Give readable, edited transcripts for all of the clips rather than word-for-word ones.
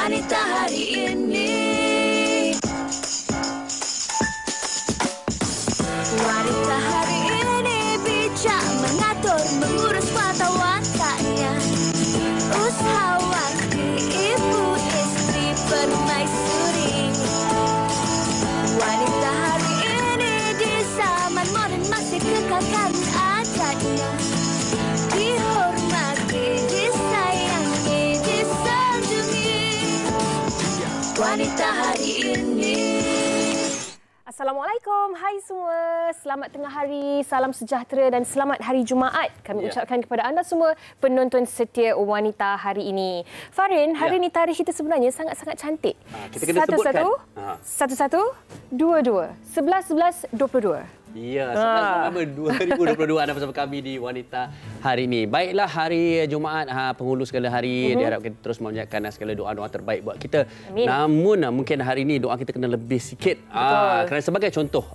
wanita hari ini. Wanita hari ini bijak mengatur, mengurus mata wataknya. Usahawati, ibu istri permaisuri. Wanita hari ini di zaman modern masih kekalkan adatnya. Dihormati, disayangi, disanjungi. Wanita hari ini. Assalamualaikum, hai semua. Selamat tengah hari, salam sejahtera dan selamat hari Jumaat. Kami ucapkan kepada anda semua penonton setia wanita hari ini. Farin, hari ini tarikh kita sebenarnya sangat-sangat cantik. Kita kena sebutkan. 11, 22, 11, 11, 22. Ya, 11 November 2022 anda bersama kami di Wanita hari ini. Baiklah, hari Jumaat, penghulu segala hari, diharap kita terus memanjatkan segala doa-doa terbaik buat kita. Amin. Namun mungkin hari ini doa kita kena lebih sikit. Kerana sebagai contoh,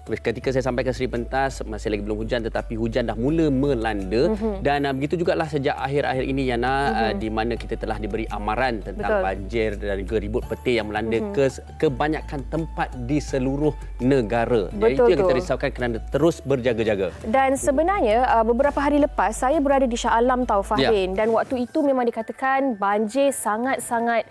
ketika saya sampai ke Seri Pentas masih lagi belum hujan, tetapi hujan dah mula melanda. Dan begitu jugalah sejak akhir-akhir ini, Yana, di mana kita telah diberi amaran tentang banjir dan juga ribut petir yang melanda kebanyakan tempat di seluruh negara. Jadi itu yang kita risaukan, kerana terus berjaga-jaga. Dan sebenarnya beberapa hari lepas saya berada di Shah Alam tahu Fahrin, dan waktu itu memang dikatakan banjir sangat-sangat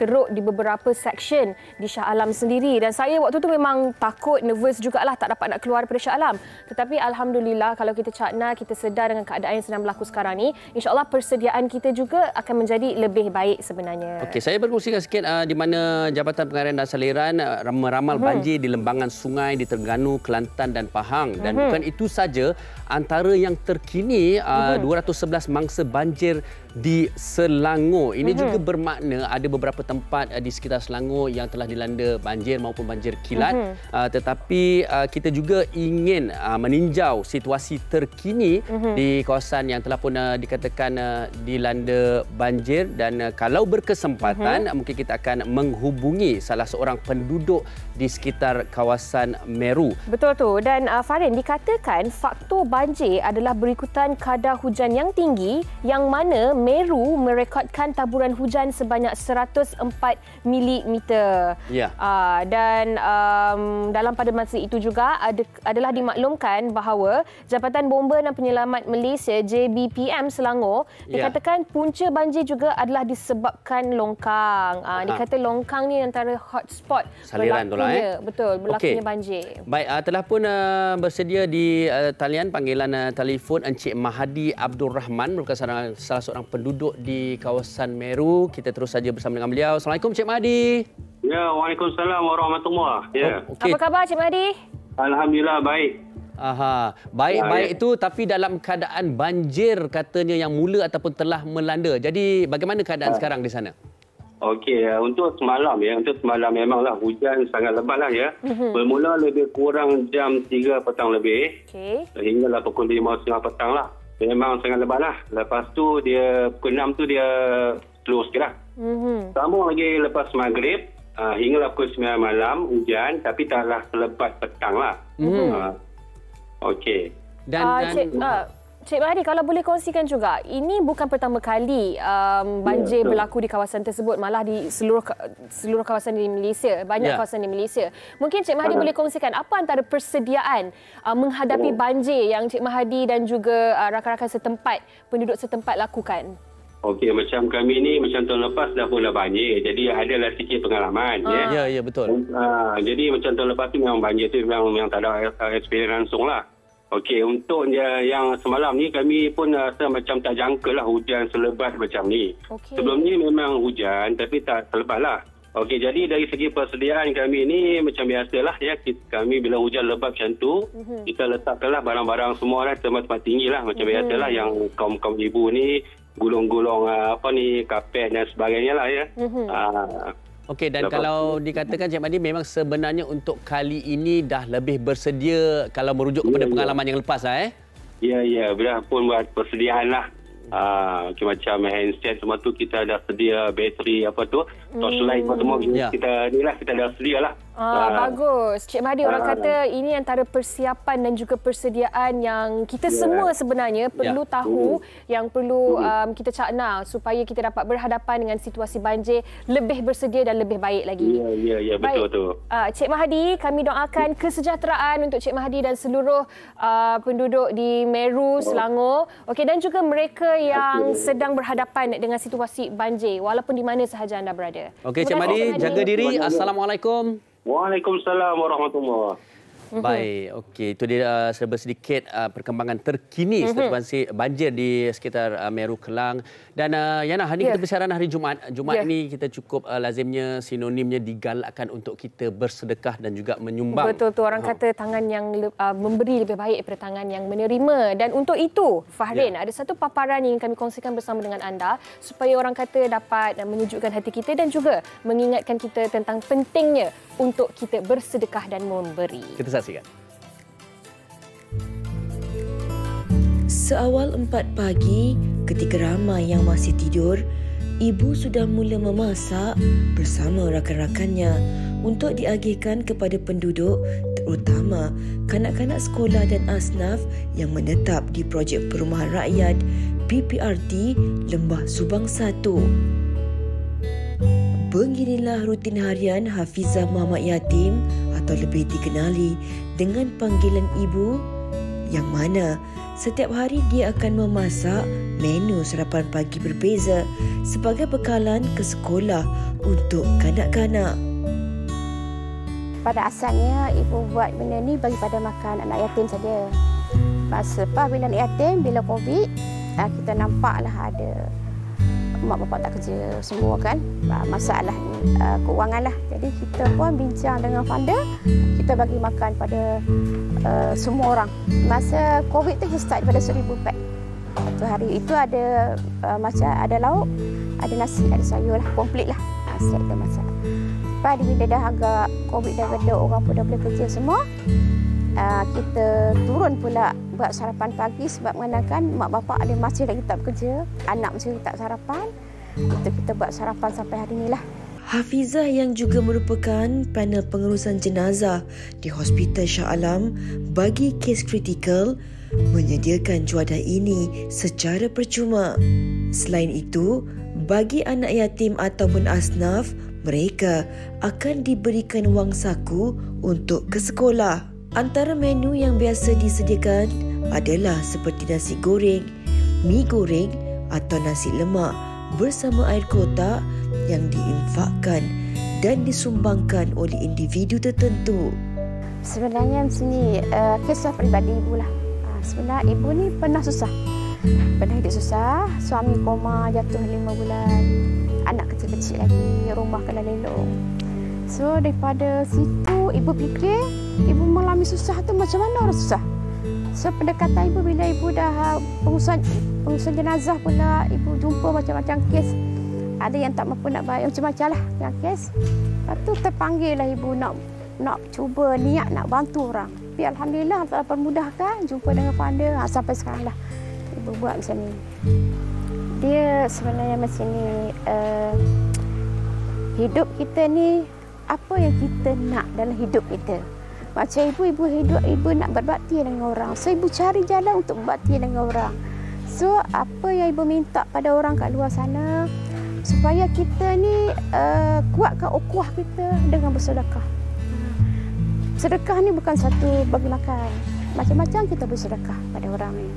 teruk di beberapa seksyen di Shah Alam sendiri, dan saya waktu tu memang takut, nervous jugalah, tak dapat nak keluar daripada Shah Alam. Tetapi alhamdulillah, kalau kita cakna, kita sedar dengan keadaan yang sedang berlaku sekarang ni, insya-Allah persediaan kita juga akan menjadi lebih baik sebenarnya. Okey, saya berkongsikan sikit di mana Jabatan Pengairan dan Saliran meramal banjir di lembangan sungai di Terengganu, Kelantan dan Pahang. Dan bukan itu saja, antara yang terkini 211 mangsa banjir di Selangor. Ini juga bermakna ada beberapa tempat di sekitar Selangor yang telah dilanda banjir maupun banjir kilat. Tetapi kita juga ingin meninjau situasi terkini di kawasan yang telah pun dikatakan dilanda banjir, dan kalau berkesempatan mungkin kita akan menghubungi salah seorang penduduk di sekitar kawasan Meru. Betul tu. Dan Farin, dikatakan faktor banjir adalah berikutan kadar hujan yang tinggi, yang mana Meru merekodkan taburan hujan sebanyak 104 mm. Ya. Dan dalam pada masa itu juga adalah dimaklumkan bahawa Jabatan Bomba dan Penyelamat Malaysia JBPM Selangor dikatakan punca banjir juga adalah disebabkan longkang. Dikata longkang ni antara hotspot Saliran tu lah. Betul, berlakunya banjir. Baik, telah pun bersedia di talian panggilan telefon Encik Mahadi Abdul Rahman, merupakan salah seorang penduduk di kawasan Meru. Kita terus saja bersama dengan beliau. Assalamualaikum Encik Mahadi. Ya, Waalaikumsalam warahmatullahi. Ya. Apa khabar Encik Mahadi? Alhamdulillah baik. Baik-baik itu, tapi dalam keadaan banjir katanya yang mula ataupun telah melanda. Jadi bagaimana keadaan sekarang di sana? Okey, untuk semalam memanglah hujan sangat lebat lah ya. Bermula lebih kurang jam 3 petang lebih. Hinggalah pukul 5.30 petang lah. Memang sangat lebat lah. Lepas tu dia pukul 6 tu dia slow sikit lah. Sambung lagi lepas maghrib, hinggalah pukul 9 malam hujan, tapi taklah selebat petang lah. Okey. Cik Mahdi, kalau boleh kongsikan juga, ini bukan pertama kali banjir berlaku di kawasan tersebut, malah di seluruh kawasan di Malaysia, banyak kawasan di Malaysia. Mungkin Cik Mahdi boleh kongsikan apa antara persediaan menghadapi banjir yang Cik Mahdi dan juga rakan-rakan setempat, penduduk setempat lakukan? Okey, macam kami ni macam tahun lepas dah pula banjir. Jadi adalah sikit pengalaman. Ya, betul. Jadi macam tahun lepas tu memang banjir tu memang tak ada experience langsung lah. Okey, untuk yang semalam ni kami pun rasa macam tak jangka lah hujan selebat macam ni. Sebelum ni memang hujan tapi tak selebat lah. Okey, jadi dari segi persediaan kami ni macam biasalah ya. Kami bila hujan lebat macam tu, kita letakkanlah barang-barang semua lah tempat-tempat tinggi lah. Macam biasalah yang kaum-kaum ibu ni gulung-gulung kapet dan sebagainya lah ya. Okey, dan kalau dikatakan Cik Mahdi memang sebenarnya untuk kali ini dah lebih bersedia kalau merujuk kepada pengalaman yang lepas lah Ya, bila pun buat persediaan lah. Macam handset semua tu kita dah sedia, bateri torchlight semua kita dah sedia lah. Bagus. Cik Mahdi, orang kata ini antara persiapan dan juga persediaan yang kita semua sebenarnya perlu tahu, yang perlu kita cakna supaya kita dapat berhadapan dengan situasi banjir lebih bersedia dan lebih baik lagi. Ya, betul tu. Cik Mahdi, kami doakan kesejahteraan untuk Cik Mahdi dan seluruh penduduk di Meru, Selangor. Okey, dan juga mereka yang sedang berhadapan dengan situasi banjir walaupun di mana sahaja anda berada. Okey, Cik Mahdi, jaga diri. Assalamualaikum. Waalaikumsalam warahmatullahi. Baik, okey. Itu dia sedikit perkembangan terkini situasi banjir di sekitar Meru Kelang. Dan Yana, hari ini kita bersiaran hari Jumaat. Jumaat ini kita cukup lazimnya sinonimnya digalakkan untuk kita bersedekah dan juga menyumbang. Betul tu, orang kata tangan yang memberi lebih baik daripada tangan yang menerima. Dan untuk itu, Fahrin, ada satu paparan yang kami kongsikan bersama dengan anda supaya orang kata dapat menyejukkan hati kita dan juga mengingatkan kita tentang pentingnya untuk kita bersedekah dan memberi. Kita saksikan. Seawal 4 pagi, ketika ramai yang masih tidur, ibu sudah mula memasak bersama rakan-rakannya untuk diagihkan kepada penduduk, terutama kanak-kanak sekolah dan asnaf yang menetap di projek perumahan rakyat PPRT Lembah Subang 1. Beginilah rutin harian Hafizah Mamat Yatim atau lebih dikenali dengan panggilan ibu, yang mana setiap hari dia akan memasak menu sarapan pagi berbeza sebagai bekalan ke sekolah untuk kanak-kanak. Pada asalnya ibu buat benda ni bagi pada makan anak yatim saja. Masa bila anak yatim, bila Covid, kita nampaklah ada mak bapak tak kerja semua kan, masalah keuangan lah. Jadi kita pun bincang dengan funder, kita bagi makan pada semua orang. Masa Covid tu kita start pada 1,000 pack. Satu hari itu ada macam ada lauk, ada nasi, ada sayur lah, komplit lah. Set kita masak. Lepas bila dah agak Covid dah reda, orang pun dah boleh kerja semua, kita turun pula buat sarapan pagi sebab mengenalkan mak bapak ada masih lagi tak bekerja, anak masih tak sarapan. Kita buat sarapan sampai hari inilah. Hafizah yang juga merupakan panel pengurusan jenazah di Hospital Shah Alam bagi kes kritikal menyediakan juadah ini secara percuma. Selain itu, bagi anak yatim ataupun asnaf, mereka akan diberikan wang saku untuk ke sekolah. Antara menu yang biasa disediakan adalah seperti nasi goreng, mi goreng atau nasi lemak bersama air kotak yang diinfakkan dan disumbangkan oleh individu tertentu. Sebenarnya di sini kisah peribadi ibu lah. Sebenarnya ibu ni pernah susah. Pernah hidup susah, suami koma, jatuh 5 bulan, anak kecil-kecil lagi, rumah kena lelong. So daripada situ ibu fikir ibu mengalami susah tu macam mana orang susah. So pendekatan ibu bila ibu dah pengurusan jenazah pula, ibu jumpa macam-macam kes. Ada yang tak mampu nak bayar macam-macam lah yang kes. Lepas tu terpanggil lah ibu nak cuba niat nak bantu orang. Tapi alhamdulillah Allah permudahkan jumpa dengan funder, sampai sekarang lah ibu buat macam ni. Dia sebenarnya macam ni, hidup kita ni apa yang kita nak dalam hidup kita. Macam ibu hidup, ibu nak berbakti dengan orang. So ibu cari jalan untuk berbakti dengan orang. So apa yang ibu minta pada orang kat luar sana, supaya kita ni kuatkan ukhuwah kita dengan bersedekah. Sedekah ni bukan satu bagi makan. Macam-macam kita bersedekah pada orang ni.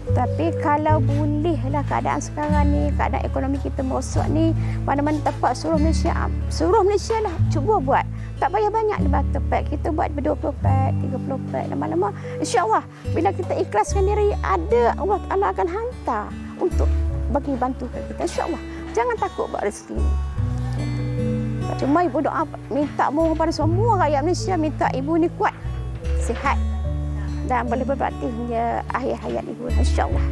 Tapi kalau bolehlah keadaan sekarang ni, keadaan ekonomi kita merosot ni, mana-mana tempat suruh Malaysia lah cuba buat. Tak payah banyak 500 pack, kita buat 20 pack, 30 pack, lama-lama insya-Allah bila kita ikhlaskan diri, ada Allah Taala akan hantar untuk bagi bantu kita, insya-Allah. Jangan takut buat rezeki ni. Cuma ibu doa minta mohon pada semua rakyat Malaysia, minta ibu ni kuat, sihat dan boleh berbakti hingga akhir hayat ibu, insya-Allah.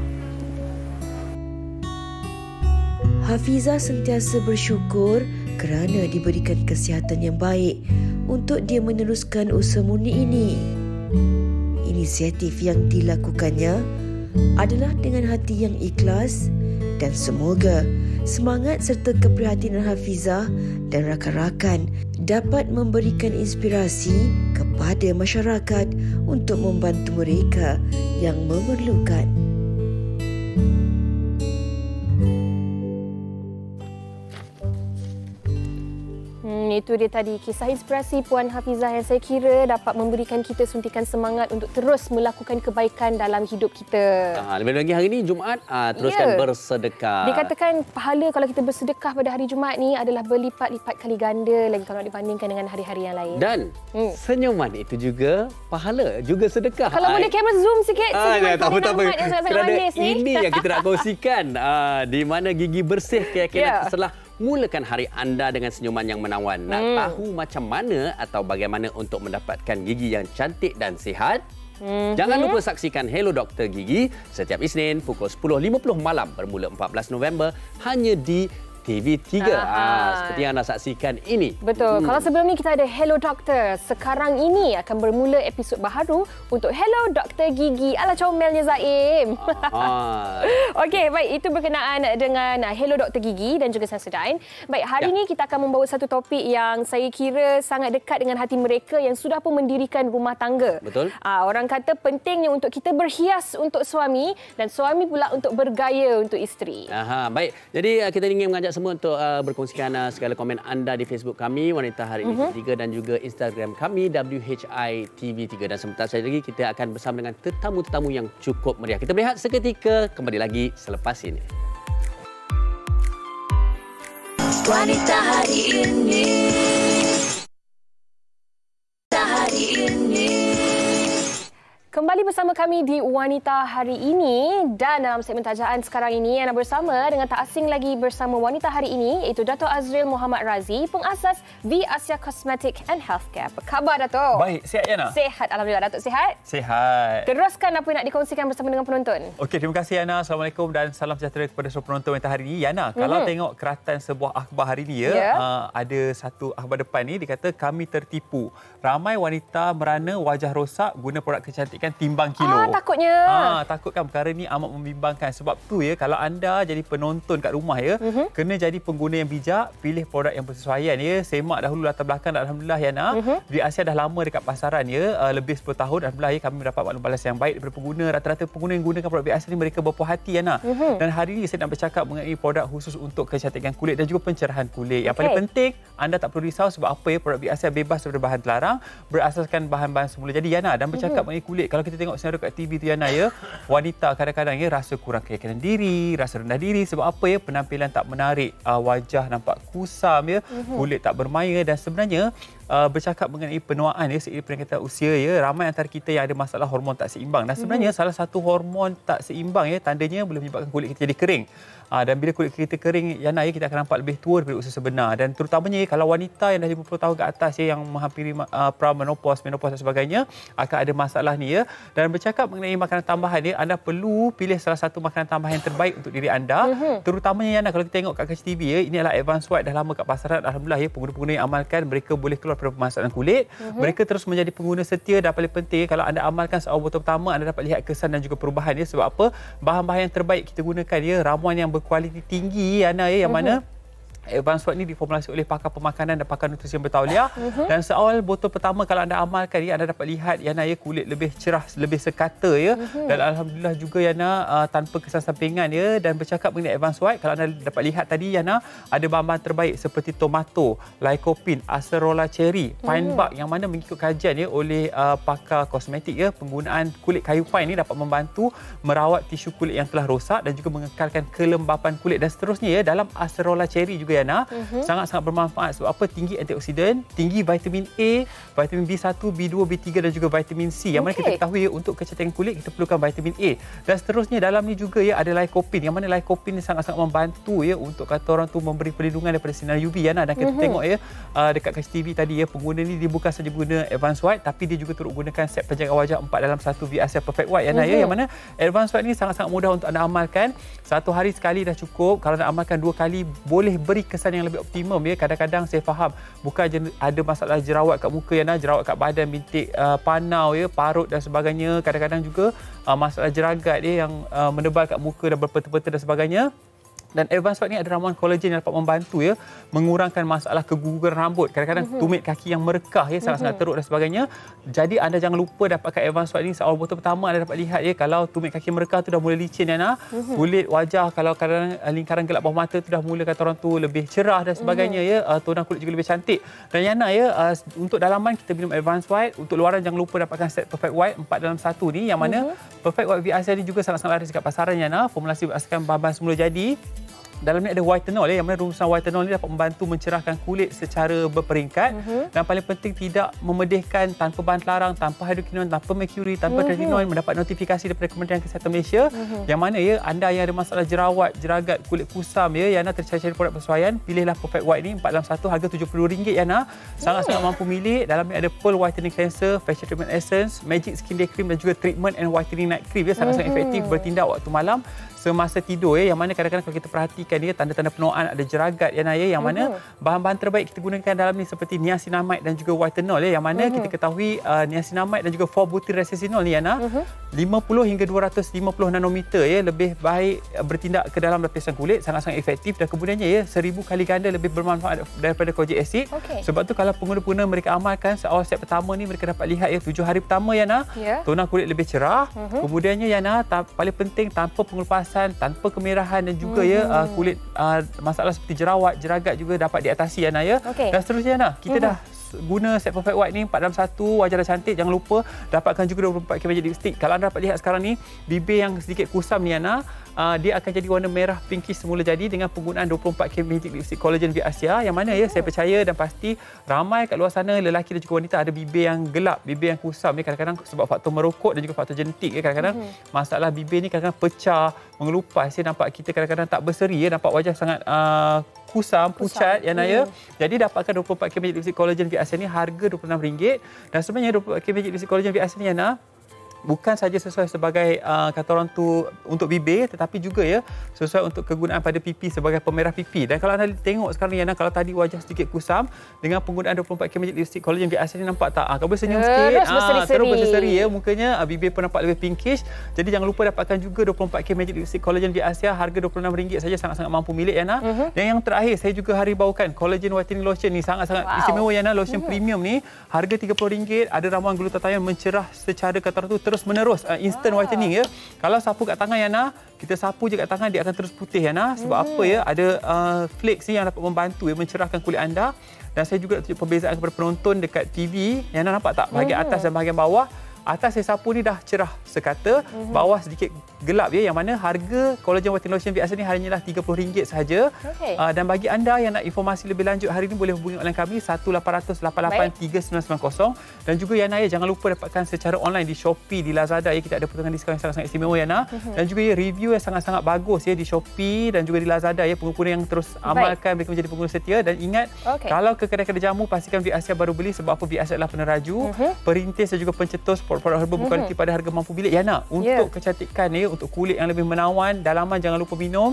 Hafizah sentiasa bersyukur kerana diberikan kesihatan yang baik untuk dia meneruskan usaha murni ini. Inisiatif yang dilakukannya adalah dengan hati yang ikhlas dan semoga semangat serta keprihatinan Hafizah dan rakan-rakan dapat memberikan inspirasi kepada masyarakat untuk membantu mereka yang memerlukan. Itu dia tadi kisah inspirasi Puan Hafizah yang saya kira dapat memberikan kita suntikan semangat untuk terus melakukan kebaikan dalam hidup kita. Lebih lagi hari ini Jumaat, teruskan bersedekah. Dikatakan pahala kalau kita bersedekah pada hari Jumaat ni adalah berlipat-lipat kali ganda lagi kalau dibandingkan dengan hari-hari yang lain. Dan senyuman itu juga pahala, juga sedekah. Kalau boleh kamera zoom sikit senyuman Fahrin Ahmad yang sangat-sangat manis ni. Ini yang kita nak kongsikan. Di mana gigi bersih keyakinan setelah mulakan hari anda dengan senyuman yang menawan. Nak tahu macam mana atau bagaimana untuk mendapatkan gigi yang cantik dan sihat? Jangan lupa saksikan Hello Dr. Gigi setiap Isnin pukul 10.50 malam bermula 14 November hanya di TV3. Seperti yang anda saksikan ini. Betul. Kalau sebelum ni kita ada Hello Doktor. Sekarang ini akan bermula episod baharu untuk Hello Dr. Gigi. Ala comelnya Zaim. Okey, baik. Itu berkenaan dengan Hello Dr. Gigi dan juga Sensodyne. Baik, hari ini kita akan membawa satu topik yang saya kira sangat dekat dengan hati mereka yang sudah pun mendirikan rumah tangga. Betul. Orang kata pentingnya untuk kita berhias untuk suami dan suami pula untuk bergaya untuk isteri. Baik. Jadi kita ingin mengajak semua untuk berkongsikan segala komen anda di Facebook kami Wanita Hari Ini TV3 dan juga Instagram kami WHI TV3. Dan sebentar saja lagi kita akan bersama dengan tetamu-tetamu yang cukup meriah. Kita berehat seketika, kembali lagi selepas ini. Wanita Hari Ini. Hari Ini. Kembali bersama kami di Wanita Hari Ini dan dalam segmen tajaan sekarang ini anda bersama dengan tak asing lagi bersama Wanita Hari Ini iaitu Dato' Azril Muhammad Razi, pengasas V Asia Cosmetic and Healthcare. Apa khabar Dato'? Baik, sihat Yana? Sihat, Alhamdulillah. Dato' sihat? Sihat. Teruskan apa yang nak dikongsikan bersama dengan penonton. Okey, terima kasih Yana. Assalamualaikum dan salam sejahtera kepada semua penonton Wanita Hari Ini. Yana, kalau tengok keratan sebuah akhbar hari ini ada satu akhbar depan ni dikata kami tertipu. Ramai wanita merana wajah rosak guna produk kecantikan timbang kilo. Takutnya. Takut kan perkara ni amat membimbangkan. Sebab tu ya, kalau anda jadi penonton kat rumah ya, kena jadi pengguna yang bijak, pilih produk yang bersesuaian ya. Semak dahulu latar belakang. Alhamdulillah Yana, di Asia dah lama dekat pasaran ya, lebih 10 tahun. Alhamdulillah ya, kami mendapat maklum balas yang baik daripada pengguna. Rata-rata pengguna yang gunakan produk Asia ni mereka berpuas hati Yana. Dan hari ini saya nak bercakap mengenai produk khusus untuk kecantikan kulit dan juga pencerahan kulit. Yang paling penting, anda tak perlu risau sebab apa ya, produk Asia bebas daripada bahan terlarang, berasaskan bahan-bahan semula. Jadi Yana, dan bercakap mengenai kulit, kalau kita tengok senario kat TV tu Yana ya, wanita kadang-kadang ya rasa kurang keyakinan diri, rasa rendah diri sebab apa ya, penampilan tak menarik, wajah nampak kusam ya, kulit tak bermaya dan sebenarnya bercakap mengenai penuaan ya, seiring peningkatan usia ya, ramai antara kita yang ada masalah hormon tak seimbang. Dan sebenarnya salah satu hormon tak seimbang ya, tandanya boleh menyebabkan kulit kita jadi kering. Dan bila kulit kita kering Yana ya, kita akan nampak lebih tua daripada usia sebenar. Dan terutamanya ya, kalau wanita yang dah 50 tahun ke atas ya, yang menghampiri menopause dan sebagainya, akan ada masalah ni ya. Dan bercakap mengenai makanan tambahan ya, anda perlu pilih salah satu makanan tambahan yang terbaik untuk diri anda. Terutamanya Yana, kalau kita tengok kat Catch TV ya, ini adalah Advanced White, dah lama kat pasaran. Alhamdulillah ya, pengguna-pengguna yang amalkan mereka boleh keluar daripada permasalahan kulit. Mereka terus menjadi pengguna setia dan paling penting kalau anda amalkan seawal botol pertama, anda dapat lihat kesan dan juga perubahan ya. Sebab apa? Bahan-bahan yang terbaik kita gunakan ya, ramuan yang berkualiti tinggi Yana ya, yang mana Advanced White ni diformulasi oleh pakar pemakanan dan pakar nutrisi yang bertauliah. Dan seawal botol pertama kalau anda amalkan ya, anda dapat lihat Yana ya, kulit lebih cerah, lebih sekata ya. Dan alhamdulillah juga Yana, tanpa kesan sampingan ya. Dan bercakap mengenai Advanced White, kalau anda dapat lihat tadi Yana, ada bahan-bahan terbaik seperti tomato, lycopene, acerola cherry, pine bark, yang mana mengikut kajian ya oleh pakar kosmetik ya, penggunaan kulit kayu pine ni dapat membantu merawat tisu kulit yang telah rosak dan juga mengekalkan kelembapan kulit. Dan seterusnya ya, dalam acerola cherry juga Yana, sangat-sangat bermanfaat sebab apa? Tinggi antioksidan, tinggi vitamin A, vitamin B1, B2, B3 dan juga vitamin C. Yang mana kita ketahui ya, untuk kecantikan kulit kita perlukan vitamin A. Dan seterusnya dalam ni juga ya, ada lycopene, yang mana lycopene ni sangat-sangat membantu ya untuk kata orang tu memberi perlindungan daripada sinar UV Yana. Dan kita tengok ya, dekat Catch TV tadi ya, pengguna ni dia bukan saja guna Advanced White, tapi dia juga turut gunakan set penjaga wajah 4 dalam 1 V Asia Perfect White Yana ya, yang mana Advanced White ni sangat-sangat mudah untuk anda amalkan. Satu hari sekali dah cukup. Kalau nak amalkan 2 kali boleh beri kesan yang lebih optimum ya. Kadang-kadang saya faham bukan ada masalah jerawat kat muka Yana, jerawat kat badan, bintik panau ya, parut dan sebagainya. Kadang-kadang juga masalah jeragat ya, yang menebal kat muka dan berpeta-peta dan sebagainya. Dan Advanced White ni ada ramuan kolagen yang dapat membantu ya mengurangkan masalah keguguran rambut. Kadang-kadang tumit kaki yang merekah ya sangat-sangat teruk dan sebagainya. Jadi anda jangan lupa dapatkan Advanced White ni. Awal botol pertama anda dapat lihat ya kalau tumit kaki merekah tu dah mula licin Yana. Kulit wajah kalau kadang lingkaran gelap bawah mata tu dah mula kata orang tu lebih cerah dan sebagainya ya. Tonal kulit juga lebih cantik. Dan Yana ya untuk dalaman kita minum Advanced White, untuk luaran jangan lupa dapatkan set Perfect White 4 dalam 1 ni yang mana Perfect White VRC ni juga sangat-sangat laris dekat pasaran Yana. Formulasi berdasarkan bahan-bahan semula jadi. Dalam ni ada whitenol ya, yang mana rumusan whitenol ni dapat membantu mencerahkan kulit secara berperingkat dan paling penting tidak memedihkan, tanpa bahan terlarang, tanpa hydroquinone, tanpa mercury, tanpa tretinoin. Mendapat notifikasi daripada Kementerian Kesihatan Malaysia yang mana ya anda yang ada masalah jerawat, jeragat, kulit kusam ya, Yana tercari-cari produk persesuaian, pilihlah Perfect White ni 4 dalam 1 harga RM70 Yana. Sangat-sangat mampu milik. Dalam ni ada Pearl Whitening Cleanser, Facial Treatment Essence, Magic Skin Day Cream dan juga Treatment and Whitening Night Cream ya, sangat-sangat efektif bertindak waktu malam semasa tidur ya, yang mana kadang-kadang kalau kita perhatikan ya tanda-tanda penuaan ada jeragat ya, yang mana bahan-bahan terbaik kita gunakan dalam ni seperti niacinamide dan juga whitenol ya, yang mana kita ketahui niacinamide dan juga 4-butyracethinol ni Yana 50 hingga 250 nanometer ya, lebih baik bertindak ke dalam lapisan kulit, sangat-sangat efektif dan kemudiannya ya 1000 kali ganda lebih bermanfaat daripada kojic acid. Sebab tu kalau pengguna-pengguna mereka amalkan seawal set pertama ni, mereka dapat lihat ya 7 hari pertama Yana tonal kulit lebih cerah. Kemudiannya Yana paling penting tanpa pengelupasan, tanpa kemerahan dan juga ya kulit masalah seperti jerawat, jeragat juga dapat diatasi Yana ya. Dan seterusnya Yana, kita dah guna set Perfect White ni 4 dalam 1, wajah dah cantik. Jangan lupa dapatkan juga 24K Magic Lipstick. Kalau anda dapat lihat sekarang ni, bibir yang sedikit kusam ni Yana, dia akan jadi warna merah pinkish semula jadi dengan penggunaan 24K Magic Lipstick Collagen V Asia, yang mana ya saya percaya dan pasti ramai kat luar sana lelaki dan juga wanita ada bibir yang gelap, bibir yang kusam ni, kadang-kadang sebab faktor merokok dan juga faktor genetik ya, kadang-kadang masalah bibir ni kadang-kadang pecah, mengelupas ya, nampak kita kadang-kadang tak berseri ya, nampak wajah sangat kusam, pucat Yana ya. Jadi dapatkan 24K Magic Lipstick Collagen V Asia ni harga RM26 dan sebenarnya 24K Magic Lipstick Collagen V Asia ni Yana bukan saja sesuai sebagai kata orang tu untuk bibir, tetapi juga ya sesuai untuk kegunaan pada pipi sebagai pemerah pipi. Dan kalau anda tengok sekarang ni Yana, kalau tadi wajah sedikit kusam dengan penggunaan 24K Magic Lipstick Collagen V Asia ni, nampak tak? Kalau bersenyum sikit, terus berseri ya mukanya, bibir pun nampak lebih pinkish. Jadi jangan lupa dapatkan juga 24K Magic Lipstick Collagen V Asia harga RM26 saja, sangat-sangat mampu milik Yana. Dan yang terakhir saya juga hari bawakan Collagen Whitening Lotion ni, sangat-sangat istimewa Yana. Lotion premium ni harga RM30, ada ramuan glutathione mencerah secara kata orang tu terus menerus, instant whitening ya. Kalau sapu kat tangan Yana, kita sapu je kat tangan, dia akan terus putih Yana. Sebab apa ya? Ada flakes ni yang dapat membantu ya mencerahkan kulit anda. Dan saya juga tunjuk perbezaan kepada penonton dekat TV. Yana nampak tak? Bahagian atas dan bahagian bawah. Atas saya sapu ni dah cerah sekata, bawah sedikit gelap ya, yang mana harga Collagen Whitening Lotion V Asia ni hanyalah RM30 sahaja. Dan bagi anda yang nak informasi lebih lanjut hari ini, boleh hubungi online kami 18883990. Dan juga Yana ya, jangan lupa dapatkan secara online di Shopee, di Lazada ya, kita ada potongan diskaun yang sangat-sangat istimewa Yana. Dan juga ya review yang sangat-sangat bagus ya di Shopee dan juga di Lazada ya, pengguna yang terus amalkan mereka menjadi pengguna setia. Dan ingat, kalau ke kedai-kedai jamu pastikan V Asia baru beli, sebab apa? V Asia adalah peneraju, perintis dan juga pencetus produk herba berkualiti pada harga mampu milik Yana. Untuk kecantikan ya, untuk kulit yang lebih menawan, dalaman jangan lupa minum.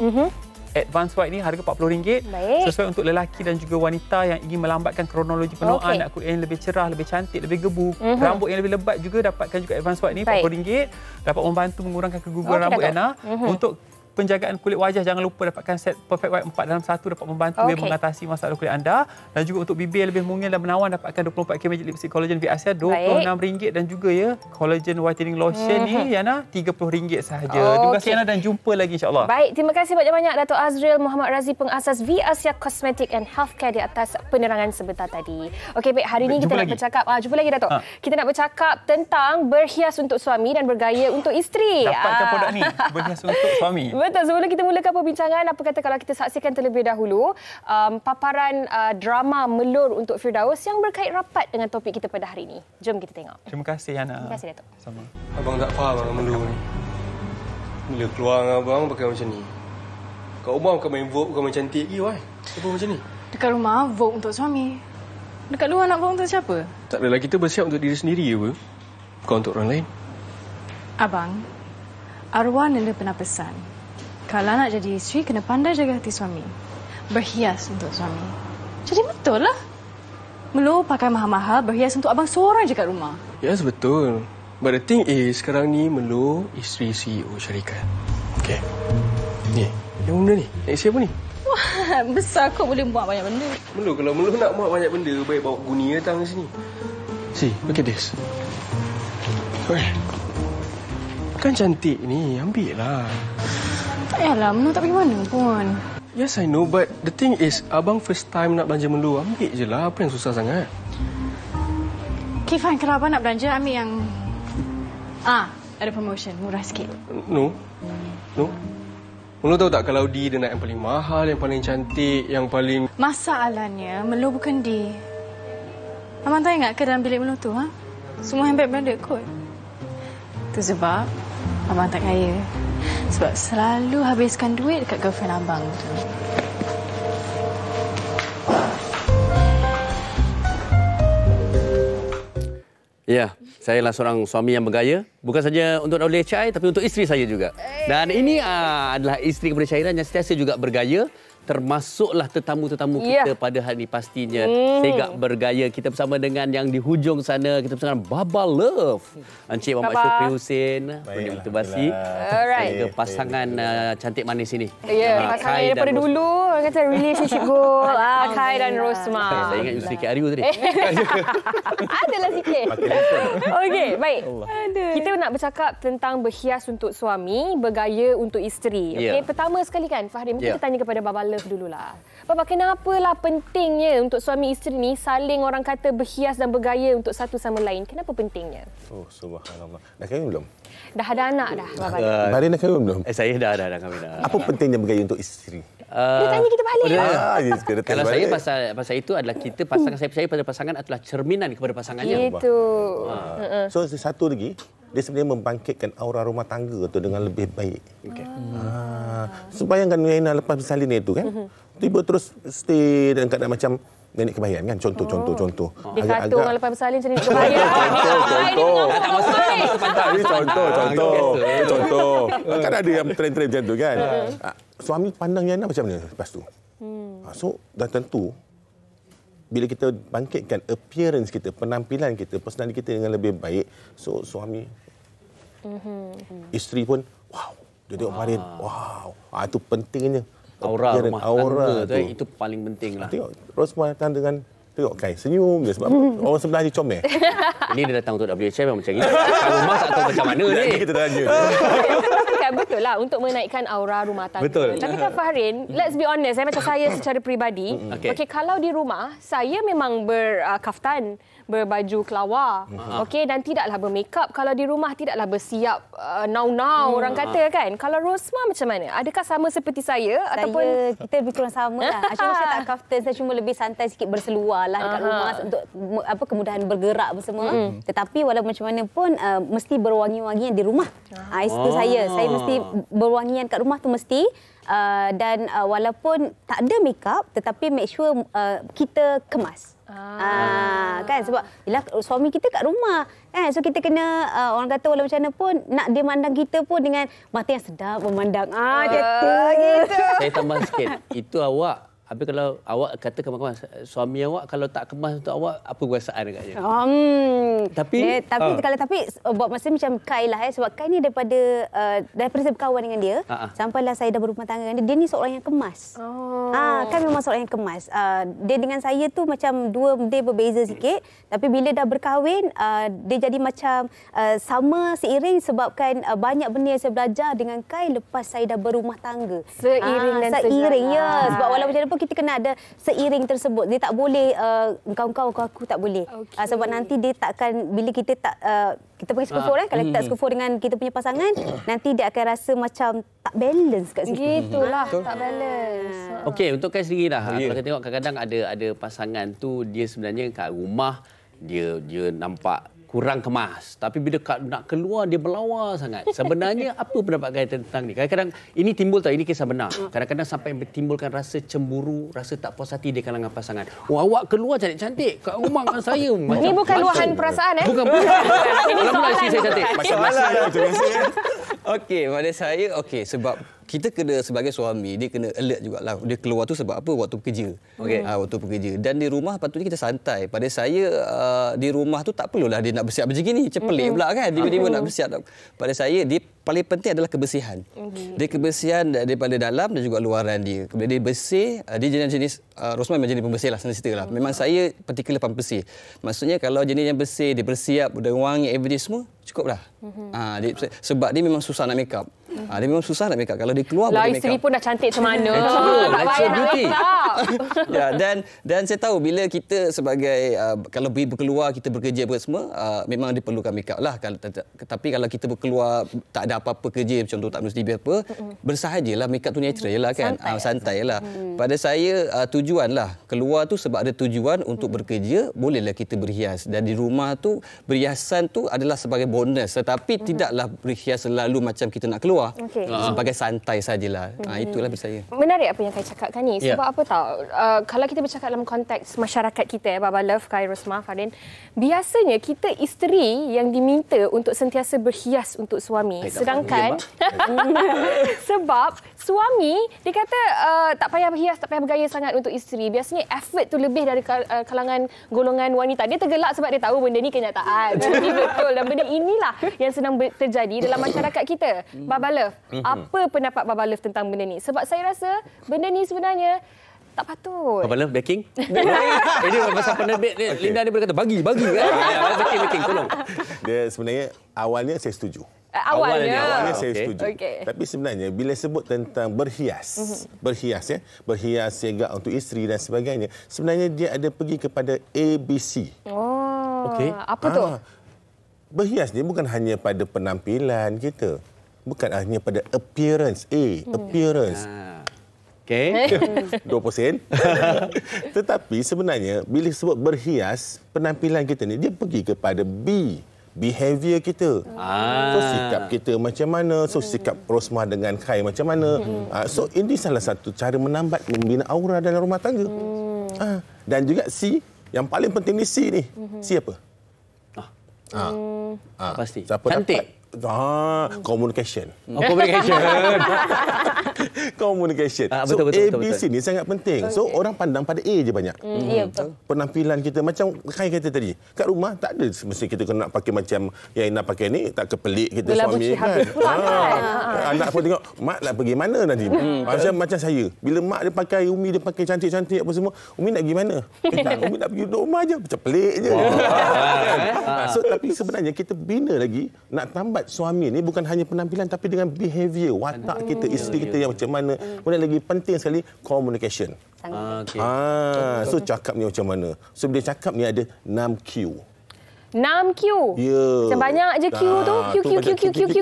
Advanced White ni harga RM40. Sesuai untuk lelaki dan juga wanita yang ingin melambatkan kronologi penuaan, nak kulit yang lebih cerah, lebih cantik, lebih gebu, rambut yang lebih lebat juga, dapatkan juga Advanced White ni RM40. Dapat membantu mengurangkan keguguran rambut Yana. Untuk penjagaan kulit wajah, jangan lupa dapatkan set Perfect White 4 dalam 1, dapat membantu mengatasi masalah kulit anda. Dan juga untuk bibir lebih mungil dan menawan, dapatkan 24K Magic Lipstick Collagen V Asia RM26 dan juga ya Collagen Whitening Lotion ni Yana RM30 sahaja. Terima kasih Yana dan jumpa lagi insya-Allah. Baik, terima kasih banyak-banyak Dato' Azril Muhammad Razi, pengasas V Asia Cosmetic and Healthcare, di atas penerangan sebentar tadi. Okey, baik, hari ini kita nak bercakap, jumpa lagi Dato'. Kita nak bercakap tentang berhias untuk suami dan bergaya untuk isteri. Dapatkan produk ni, berhias untuk suami. Betul. Sebelum kita mulakan perbincangan, apa kata kalau kita saksikan terlebih dahulu paparan drama Melur untuk Firdaus yang berkait rapat dengan topik kita pada hari ini. Jom kita tengok. Terima kasih Yana. Terima kasih Dato'. Sama. Abang tak faham dengan Melur ni. Bila keluar dengan abang pakai macam ni. Kat rumah bukan main Vogue, bukan main cantik lagi why? Apa macam ni? Dekat rumah Vogue untuk suami. Dekat luar nak Vogue untuk siapa? Tak adalah, kita bersiap untuk diri sendiri apa? Bukan untuk orang lain. Abang, arwah Nela pernah pesan, kalau nak jadi isteri, kena pandai jaga hati suami. Berhias untuk suami. Jadi betul lah. Melur pakai mahal-mahal, berhias untuk abang seorang je kat rumah. Yes, betul. But the thing is, sekarang ni Melur isteri CEO syarikat. Okey. Ni, Yang benda ni? Yang siapa ni? Wah, besar kau boleh buat banyak benda. Melu, kalau Melu nak buat banyak benda, baik bawa guni datang ke sini. See, look at this. Kan cantik ni, ambil lah. Tak payahlah, Melu tak pergi mana pun. Yes, I know, but the thing is, abang first time nak belanja Melu, ambil je lah. Apa yang susah sangat? Okay, fine. Kalau abang nak belanja, ambil yang... ada promotion, murah sikit. No. Melu tahu tak kalau dia nak yang paling mahal, yang paling cantik, yang paling... Masalahnya, Melu bukan dia. Abang tak ingat ke dalam bilik Melu tu, ha? Semua handbag branded kot. Itu sebab abang tak kaya. Sebab selalu habiskan duit dekat girlfriend abang tu. Ya, saya adalah seorang suami yang bergaya. Bukan saja untuk WHI, tapi untuk isteri saya juga. Dan ini adalah isteri kepada Syahira yang sentiasa juga bergaya. Termasuklah tetamu-tetamu kita pada hari ini pastinya. Segak bergaya. Kita bersama dengan yang di hujung sana. Kita bersama dengan Baba Love. Encik Muhammad Syukri Hussein. Penik Mutubasi. Dan juga pasangan cantik manis ini. Ya, pasangan daripada dulu. Orang kata relationship goal. Kai dan Rosma. Saya ingat Yusri K. Aryu tadi. Adalah sikit. Okey, baik. Kita nak bercakap tentang berhias untuk suami, bergaya untuk isteri. Okey, pertama sekali kan, Fahri, mungkin kita tanya kepada Baba Love dululah. Baba, kenapalah pentingnya untuk suami isteri ni saling orang kata berhias dan bergaya untuk satu sama lain? Kenapa pentingnya? Oh, subhanallah. Dah kahwin belum? Dah ada anak dah, Baba. Barin dah kahwin belum? Saya dah kahwin dah. Apa pentingnya bergaya untuk isteri? Dia tanya kita balik. Kalau saya pasal itu adalah kita pasangan, saya percaya pada pasangan adalah cerminan kepada pasangannya. Itu. So satu lagi, dia sebenarnya membangkitkan aura rumah tangga tu dengan lebih baik. So bayangkan Naina lepas bersalin itu kan, tiba terus stay dalam keadaan macam nenek kebayan kan, contoh. Dia kata orang lepas bersalin macam nenek kebayan. Contoh. Kan ada yang trend-trend macam tu kan. Suami pandang Naina macam mana lepas tu? So dah tentu bila kita bangkitkan appearance kita, penampilan kita, personality kita dengan lebih baik, so suami, isteri pun, wow, dia tengok Farin, wow, itu pentingnya. Aura rumah tangga itu paling penting lah. Tengok Rosma datang dengan, tengok Kai senyum je sebab orang sebelah dia comel. Ini dia datang untuk WHI memang macam ini. Kat rumah tak tahu macam mana ni. Kita tanya. Betul lah untuk menaikkan aura rumah tangga. Betul. Tapi kan Fahrin, let's be honest, macam saya secara peribadi, okey, kalau di rumah saya memang berkaftan, berbaju kelawar, okey, dan tidaklah bermakeup. Kalau di rumah tidaklah bersiap now orang kata kan. Kalau Rosma macam mana? Adakah sama seperti saya ataupun kita lebih kurang sama lah. Cuma saya tak kaftan, saya cuma lebih santai sikit berseluar lah dekat rumah untuk kemudahan bergerak semua. Tetapi walaupun macam mana pun mesti berwangi-wangian di rumah. Itu saya mesti berwangian kat rumah tu mesti. Dan walaupun tak ada makeup tetapi make sure kita kemas. Kan sebab yalah, suami kita kat rumah kan, so kita kena orang kata walau macam mana pun nak dia mandang kita pun dengan mata yang sedap memandang gitu. Saya tambah sikit, itu awak. Habis kalau awak kata kemas, suami awak kalau tak kemas untuk awak, apa perasaan agaknya? Tapi buat masa macam Kai lah sebab Kai ni daripada saya berkawan dengan dia, sampailah saya dah berumah tangga dengan dia ni seorang yang kemas. Kai memang seorang yang kemas. Dia dengan saya tu macam dua dia berbeza sikit, tapi bila dah berkahwin dia jadi macam sama seiring sebabkan banyak benda yang saya belajar dengan Kai lepas saya dah berumah tangga. Seiring dan seiring sejalan. sebab walaupun macam mana pun kita kena ada seiring tersebut. Dia tak boleh engkau aku tak boleh. Sebab nanti dia takkan bila kita tak kita pakai skufur kalau kita tak skufur dengan kita punya pasangan, nanti dia akan rasa macam tak balance kat situ. Gitulah, tak balance. Okey, untuk Kai sendiri dah. Kalau kita tengok kadang-kadang ada pasangan tu dia sebenarnya kat rumah dia nampak kurang kemas. Tapi bila nak keluar, dia berlawa sangat. Sebenarnya apa pendapat Kai tentang ni? Kadang-kadang ini timbul tahu, ini kisah benar. Kadang-kadang sampai menimbulkan rasa cemburu, rasa tak puas hati di kalangan pasangan. Oh, awak keluar cantik-cantik kat rumah dengan saya. Ini bukan luahan perasaan Bukan. Ini soalan. Saya cantik. Okey, pada saya sebab kita kena sebagai suami, dia kena alert jugalah. Dia keluar tu sebab apa? Waktu bekerja. Waktu bekerja. Dan di rumah patutnya kita santai. Pada saya di rumah tu tak perlulah dia nak bersiap macam gini. Macam pelik pula kan. Tiba-tiba nak bersiap. Pada saya dia paling penting adalah kebersihan. Dia kebersihan daripada dalam dan juga luaran dia. Kemudian dia bersih, dia jenis-jenis Rosman memang jenis pembersih lah, senang cerita lah. Memang saya particular pembersih. Maksudnya kalau jenis yang bersih, dia bersiap, dia wangi, everyday semua, cukup dah. Sebab dia memang susah nak make up. Dia memang susah nak make up. Kalau dia keluar boleh make up. Isteri pun dah cantik macam mana. Tak payah nak make up. Dan saya tahu bila kita sebagai kalau berkeluar, kita bekerja apa semua, memang diperlukan make up lah. Tapi kalau kita berkeluar tak ada apa-apa kerja, contoh tak menulis DB apa, bersahajalah, make up tu natural je lah kan. Santai lah. Pada saya tujuan lah. Keluar tu sebab ada tujuan untuk bekerja, bolehlah kita berhias. Dan di rumah tu, berhiasan tu adalah sebagai bonus. Tetapi tidaklah berhias selalu macam kita nak keluar. Sebagai santai sajalah. Itulah bagi saya. Menarik apa yang Kai cakapkan ni. Sebab apa tahu, kalau kita bercakap dalam konteks masyarakat kita, Baba Love, Kai, Rosmah, Farin, biasanya kita isteri yang diminta untuk sentiasa berhias untuk suami. Sedangkan sebab suami dia kata tak payah berhias, tak payah bergaya sangat untuk isteri. Biasanya effort tu lebih dari kalangan golongan wanita. Dia tergelak sebab dia tahu benda ni kenyataan. Benda ni betul dan benda inilah yang sedang terjadi dalam masyarakat kita. Baba Love, apa pendapat Baba Love tentang benda ni? Sebab saya rasa benda ni sebenarnya tak patut. Baba Love backing? Ini pasal penerbit ni, Linda ni boleh kata bagi kan? Backing, tolong. Dia sebenarnya awalnya saya setuju. Awalnya saya setuju. Tapi sebenarnya bila sebut tentang berhias, berhias siaga untuk isteri dan sebagainya, sebenarnya dia ada pergi kepada ABC. Apa tu? Berhias ni bukan hanya pada penampilan kita. Bukan hanya pada appearance. Appearance. 2%. Tetapi sebenarnya bila sebut berhias, penampilan kita ni dia pergi kepada B, behavior kita. So sikap kita macam mana, so sikap Rosmah dengan Kai macam mana. So ini salah satu cara menambat, membina aura dalam rumah tangga. Dan juga C, yang paling penting ni C ni. C apa? Pasti. Siapa cantik. Communication. Communication. Betul. ABC ni sangat penting. So orang pandang pada A je banyak. Ya, betul. Penampilan kita macam Kai kata tadi. Kat rumah tak ada mesti kita kena nak pakai macam yang nak pakai ni, tak kepelik kita suami kan. Anak pun tengok mak nak pergi mana nanti. Macam saya. Bila mak dia pakai, Umi dia pakai cantik-cantik apa semua, Umi nak pergi mana? Umi nak pergi duduk rumah je, macam pelik je. So tapi sebenarnya kita bina lagi nak tambat suami ni bukan hanya penampilan tapi dengan behavior, watak kita, isteri kita yang macam mana. Kemudian lagi penting sekali communication. So cakap ni macam mana? So bila cakap ni ada 6Q. 6Q? Ya. Macam banyak je Q tu.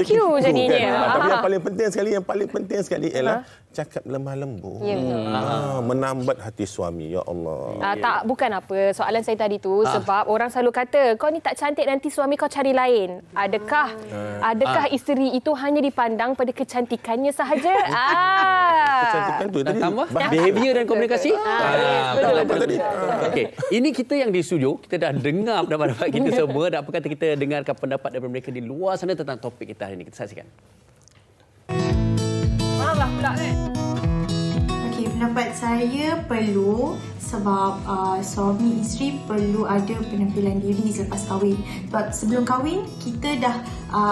Q jadinya. Tapi yang paling penting sekali ialah cakap lemah lembut. Menambat hati suami. Ya Allah. Tak, bukan apa. Soalan saya tadi tu sebab orang selalu kata, kau ni tak cantik nanti suami kau cari lain. Adakah isteri itu hanya dipandang pada kecantikannya sahaja? Kecantikan tu tadi. Tambah behavior dan komunikasi. Betul. Okey, ini kita yang di studio, kita dah dengar pendapat kita semua. Dan apa kata kita dengarkan pendapat daripada mereka di luar sana tentang topik kita hari ini. Kita saksikan. Marah pula kan? Okey, pendapat saya perlu sebab suami isteri perlu ada penampilan diri selepas kahwin. Sebab sebelum kahwin kita dah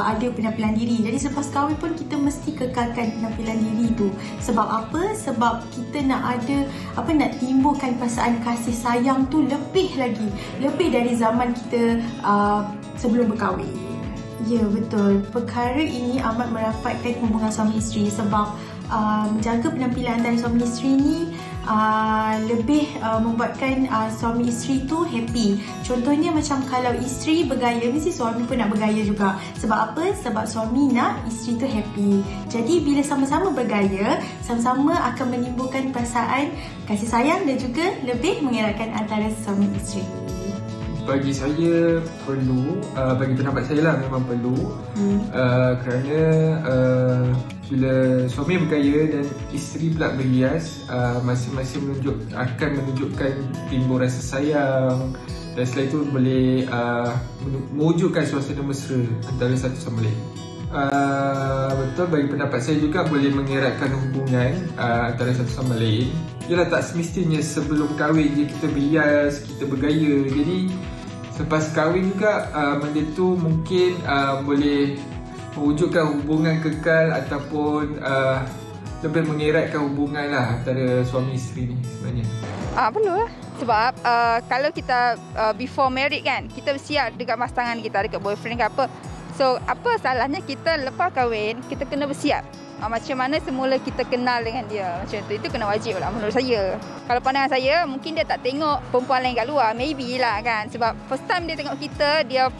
ada penampilan diri. Jadi selepas kahwin pun kita mesti kekalkan penampilan diri tu. Sebab apa? Sebab kita nak timbulkan perasaan kasih sayang tu lebih dari zaman kita sebelum berkahwin. Ya, betul. Perkara ini amat merapatkan hubungan suami isteri sebab menjaga penampilan antara suami isteri ni lebih membuatkan suami isteri tu happy. Contohnya macam kalau isteri bergaya, mesti suami pun nak bergaya juga. Sebab apa? Sebab suami nak isteri tu happy. Jadi bila sama-sama bergaya, sama-sama akan menimbulkan perasaan kasih sayang dan juga lebih mengeratkan antara suami isteri. Bagi saya perlu, bagi pendapat saya lah memang perlu kerana bila suami bergaya dan isteri pula berhias, masing-masing akan menunjukkan timbul rasa sayang dan setelah itu boleh mewujudkan suasana mesra antara satu sama lain. Betul, bagi pendapat saya juga boleh mengeratkan hubungan antara satu sama lain. Yalah, tak semestinya sebelum kahwin je kita berhias, kita bergaya. Jadi selepas kahwin juga benda tu mungkin boleh mewujudkan hubungan kekal ataupun lebih mengeratkan hubungan lah antara suami isteri ni sebenarnya. Perlu lah. Sebab kalau kita before married kan, kita bersiap dekat pasangan kita, dekat boyfriend ke apa. So, apa salahnya kita lepas kahwin, kita kena bersiap. Macam mana semula kita kenal dengan dia. Macam tu, itu kena wajib lah menurut saya. Kalau pandangan saya, mungkin dia tak tengok perempuan lain kat luar. Maybe lah kan. Sebab first time dia tengok kita, dia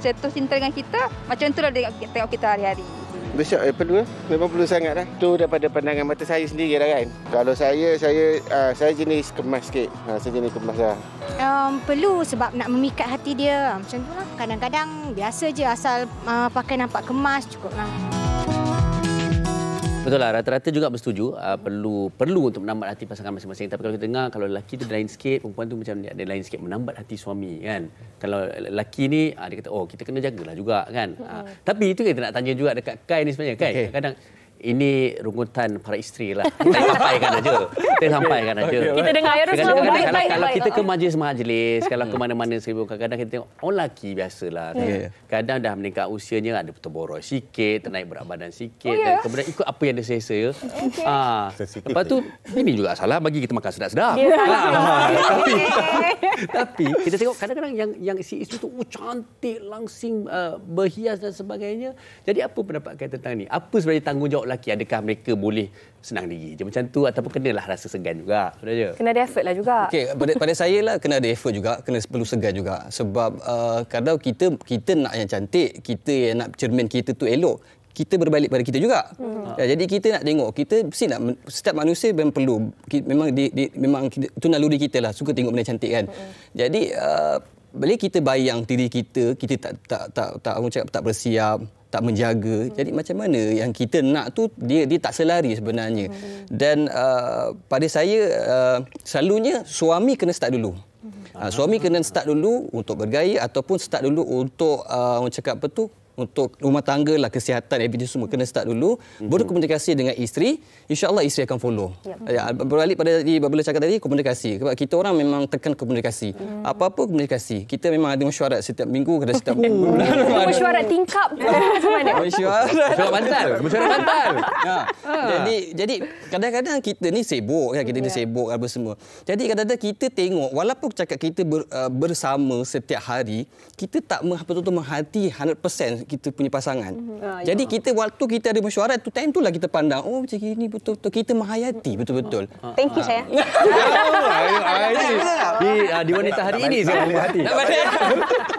jatuh cinta dengan kita, macam tu lah dia tengok kita hari-hari. Besok perlu, memang perlu sangat lah. Itu daripada pandangan mata saya sendiri lah kan. Kalau saya jenis kemas sikit. Saya jenis kemas lah. Perlu sebab nak memikat hati dia. Macam tu lah. Kadang-kadang biasa je asal pakai nampak kemas cukup lah. Betul lah, rata-rata juga bersetuju perlu untuk menambat hati pasangan masing-masing. Tapi kalau kita dengar, kalau lelaki tu lain sikit, perempuan tu macam dia lain sikit, menambat hati suami kan. Kalau lelaki ni dia kata kita kena jagalah juga kan. Tapi itu kita nak tanya juga dekat Kai ni sebenarnya Kai. Kadang-kadang ini rungutan para isteri lah. Kita sampaikan aja. Kita dengar ya Rosma. Kalau kita ke majlis, kalau ke mana-mana kadang-kadang kita tengok lelaki biasalah. Kadang dah meningkat usianya, ada terboroi sikit, ternaik berat badan sikit, dan kemudian ikut apa yang dia selesa. Lepas tu ini juga salah bagi kita makan sedap-sedap. Tapi kita tengok kadang-kadang yang si isteri tu cantik, langsing, berhias dan sebagainya. Jadi apa pendapat Kai tentang ni? Apa sebenarnya tanggungjawab lelaki? Adakah mereka boleh senang diri je macam tu ataupun kenalah rasa segan juga? Kena ada effort lah juga. Okey, pada saya lah kena ada effort juga, kena perlu segan juga. Sebab kadang kita nak yang cantik, kita yang nak cermin kita tu elok, kita berbalik pada kita juga. Jadi kita nak tengok, kita mesti nak, setiap manusia memang perlu, memang itu naluri kita lah, suka tengok benda cantik kan. Jadi bila kita bayang diri kita tak bersiap, tak menjaga. Jadi macam mana yang kita nak tu dia tak selari sebenarnya. Dan pada saya selalunya suami kena start dulu. Suami kena start dulu untuk bergaya ataupun start dulu untuk orang cakap apa tu, untuk rumah tangga lah, kesihatan, everything semua kena start dulu. Baru komunikasi dengan isteri, insya-Allah isteri akan follow. Berbalik pada Babla cakap tadi, komunikasi. Sebab kita orang memang tekan komunikasi. Apa-apa komunikasi. Kita memang ada mesyuarat setiap minggu, setiap bulan. Mesyuarat tingkap macam mana? Mesyuarat bantal. Jadi kadang-kadang kita ni sibuk kan, kita ni sibuk apa semua. Jadi kadang-kadang kita tengok walaupun cakap kita bersama setiap hari, kita tak betul-betul menghati 100% kita punya pasangan. Jadi kita waktu kita ada mesyuarat tu, time tu lah kita pandang, macam ni betul-betul kita menghayati betul-betul. Thank you sayang. Di wanita hari ini saya boleh hati.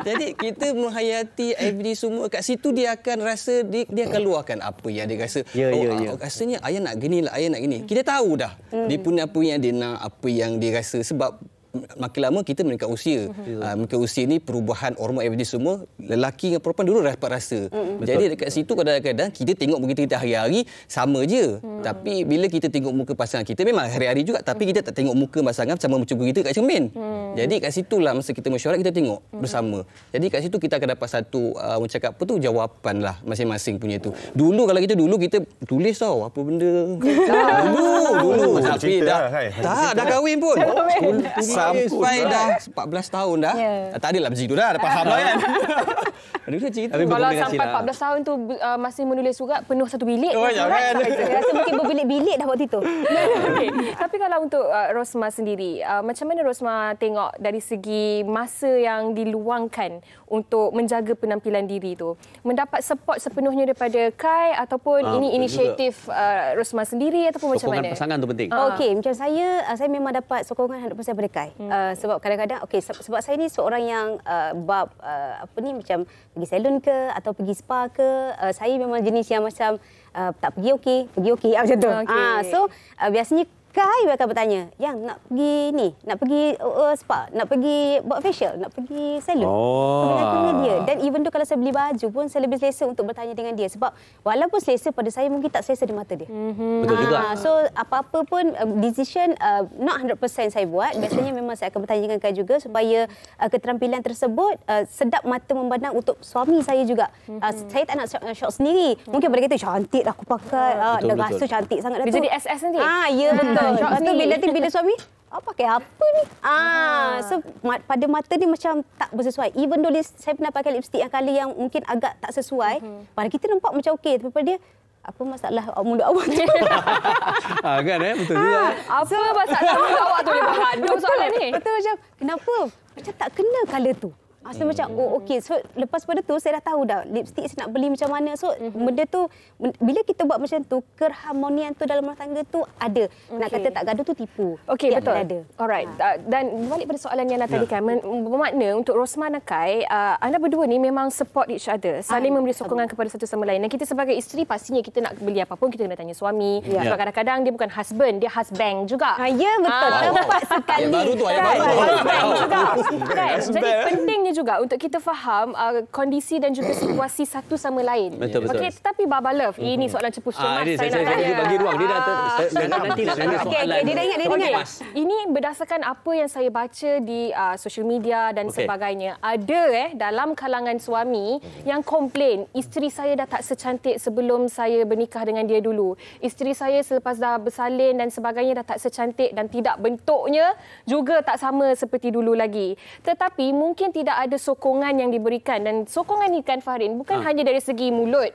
Jadi kita menghayati everyday semua, kat situ dia akan rasa dia akan luahkan apa yang dia rasa. Rasanya ayah nak gini lah, ayah nak gini. Kita tahu dah dia punya apa yang dia nak, apa yang dia rasa. Sebab makin lama kita meningkat usia. Meningkat usia ni perubahan hormon everyday semua, lelaki dengan perempuan dulu dapat rasa. Jadi dekat situ kadang-kadang kita tengok muka kita hari-hari sama je. Tapi bila kita tengok muka pasangan kita, memang hari-hari juga, tapi kita tak tengok muka pasangan sama muka kita kat cermin. Jadi kat situlah masa kita mesyuarat kita tengok bersama. Jadi kat situ kita akan dapat satu cakap apa tu, jawapan lah masing-masing punya tu. Dulu kalau kita tulis tau apa benda. Dulu tapi dah kahwin pun. Sampai dah 14 tahun dah. Tak adalah macam itu dah faham lah kan. Kalau sampai 14 tahun tu masih menulis surat penuh satu bilik. Jangan. Saya rasa mungkin berbilik-bilik dah waktu itu. Tapi kalau untuk Rosma sendiri, macam mana Rosma tengok dari segi masa yang diluangkan untuk menjaga penampilan diri tu? Mendapat support sepenuhnya daripada Kai ataupun ini inisiatif Rosma sendiri ataupun macam mana? Sokongan pasangan tu penting. Okey, macam saya memang dapat sokongan 100% daripada Kai. Sebab kadang-kadang sebab saya ni seorang yang macam pergi salon ke atau pergi spa ke, saya memang jenis yang macam tak pergi okey macam tu. So biasanya Kai akan bertanya, yang nak pergi ni, nak pergi spa, nak pergi buat facial, nak pergi salon. Dengan dia. Dan even tu kalau saya beli baju pun saya lebih selesa untuk bertanya dengan dia. Sebab walaupun selesa pada saya, mungkin tak selesa di mata dia. Betul juga. So apa-apa pun decision not 100% saya buat. Biasanya memang saya akan bertanya dengan Kai juga supaya keterampilan tersebut sedap mata memandang untuk suami saya juga. Saya tak nak shot sendiri. Mungkin pada kita cantik lah aku pakai. Dah rasa cantik sangat dah tu. Dia jadi SS nanti. Ya betul. Lepas tu bila suami, pakai apa ni? So pada mata dia macam tak bersesuai. Even though saya pernah pakai lipstick yang colour yang mungkin agak tak sesuai, pada kita nampak macam okey, tapi pada dia apa masalah mulut awak tu? Kan betul juga. Apa masalah mulut awak tu? Aduh soalan ni. Betul macam kenapa? Macam tak kena colour tu. So macam okey. So lepas pada tu saya dah tahu dah lipstick saya nak beli macam mana. So benda tu bila kita buat macam tu, keharmonian tu dalam rumah tangga tu ada. Nak kata tak gaduh tu tipu. Okey, betul. Ada. Alright. Dan balik pada soalan Yana tadi kan, bermakna untuk Rosmah dan Kai, anda berdua ni memang support each other, saling memberi sokongan kepada satu sama lain. Dan kita sebagai isteri pastinya kita nak beli apa pun kita kena tanya suami. Sebab kadang-kadang dia bukan husband, dia husband juga. Ya betul. Tepat sekali. Ayat baru tu, ayat baru tu. Husband juga. Kan? Jadi pentingnya juga untuk kita faham kondisi dan juga situasi satu sama lain. Betul. Okey, tetapi Baba Love, ini soalan cepu cemas Saya nak tanya. bagi ruang dia dah nanti nak tanya soalan. Dia dah ingat. Ini berdasarkan apa yang saya baca di social media dan sebagainya. Ada dalam kalangan suami yang komplain, isteri saya dah tak secantik sebelum saya bernikah dengan dia dulu. Isteri saya selepas dah bersalin dan sebagainya dah tak secantik dan tidak bentuknya juga tak sama seperti dulu lagi. Tetapi mungkin tidak ada sokongan yang diberikan, dan sokongan ni kan Fahrin bukan hanya dari segi mulut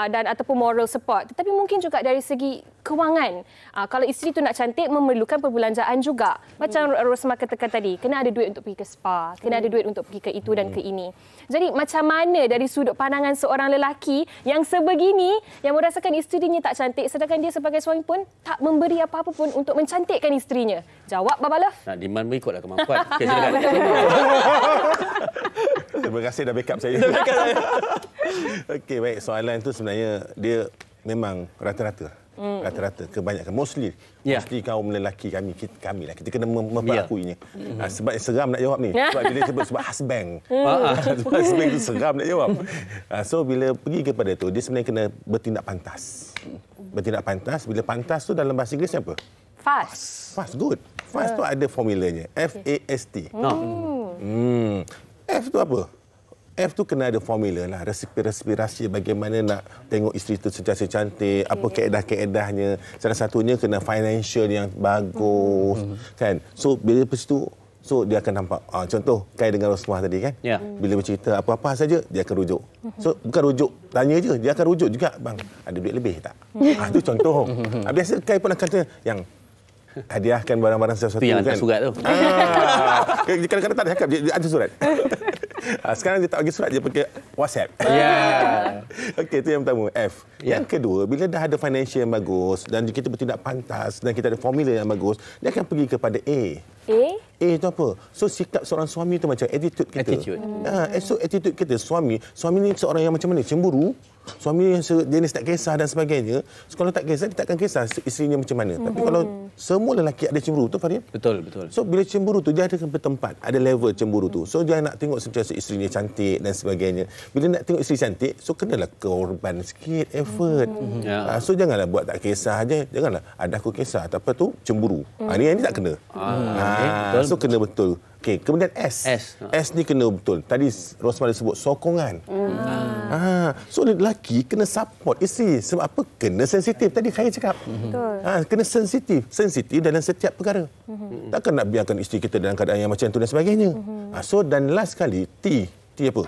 dan ataupun moral support, tetapi mungkin juga dari segi kewangan. Kalau isteri tu nak cantik memerlukan perbelanjaan juga. Macam Rosmah katakan tadi, kena ada duit untuk pergi ke spa, kena ada duit untuk pergi ke itu dan ke ini. Jadi macam mana dari sudut pandangan seorang lelaki yang sebegini, yang merasakan isterinya tak cantik, sedangkan dia sebagai suami pun tak memberi apa-apa pun untuk mencantikkan isterinya? Jawab Baba Love. Nak demand mengikutlah kemampuan. Okey, silakan. Terima kasih dah backup saya. Okey, baik. Soalan tu sebenarnya dia memang rata-rata. Rata-rata, kebanyakan. Mostly kaum lelaki kami lah. Kita kena memperakuinya. Sebab seram nak jawab ni. Sebab bila sebab husband. Sebab husband tu seram nak jawab. So, bila pergi kepada tu, dia sebenarnya kena bertindak pantas. Bertindak pantas. Bila pantas tu dalam bahasa Inggeris apa? Fast. Fast, good. Fast tu ada formulanya. F-A-S-T. F tu apa? F tu kena ada formula lah. Respirasi bagaimana nak tengok isteri tu sentiasa cantik. Apa kaedah-kaedahnya. Salah satunya kena financial yang bagus. Kan? So, bila lepas tu, so dia akan nampak. Contoh, Kai dengan Rosmah tadi kan? Bila bercerita apa-apa saja, dia akan rujuk. So, bukan rujuk tanya je. Dia akan rujuk juga. Bang, ada duit lebih tak? Itu contoh. Biasa Kai pun akan kata yang hadiahkan barang-barang sesuatu yang kan. hantar surat tu. Kadang-kadang tak ada cakap, dia hantar surat. Sekarang dia tak bagi surat, dia pakai WhatsApp. Okey, itu yang pertama, F. Yang kedua, bila dah ada financial yang bagus dan kita bertindak pantas dan kita ada formula yang bagus, dia akan pergi kepada A. A itu apa? So, sikap seorang suami itu macam attitude kita. So, attitude kita, suami ni seorang yang macam mana? Cemburu. Suami yang jenis tak kisah dan sebagainya. So, kalau tak kisah, dia takkan kisah isterinya macam mana. Tapi kalau semua lelaki ada cemburu tu, Farid. Betul. So, bila cemburu tu, dia ada bertempat. Ada level cemburu tu. So, dia nak tengok sentiasa isterinya cantik dan sebagainya. Bila nak tengok isteri cantik, so kenalah korban sikit, effort. So, janganlah buat tak kisah je. Janganlah ada aku kisah. Tapi tu, cemburu. Ini tak kena. So, kena betul. Okey, kemudian S. S ni kena betul. Tadi Rosmah sebut sokongan. So lelaki kena support isteri. Sebab apa? Kena sensitif. Tadi saya cakap. Kena sensitif dalam setiap perkara. Takkan nak biarkan isteri kita dalam keadaan yang macam tu dan sebagainya. So dan last kali T apa?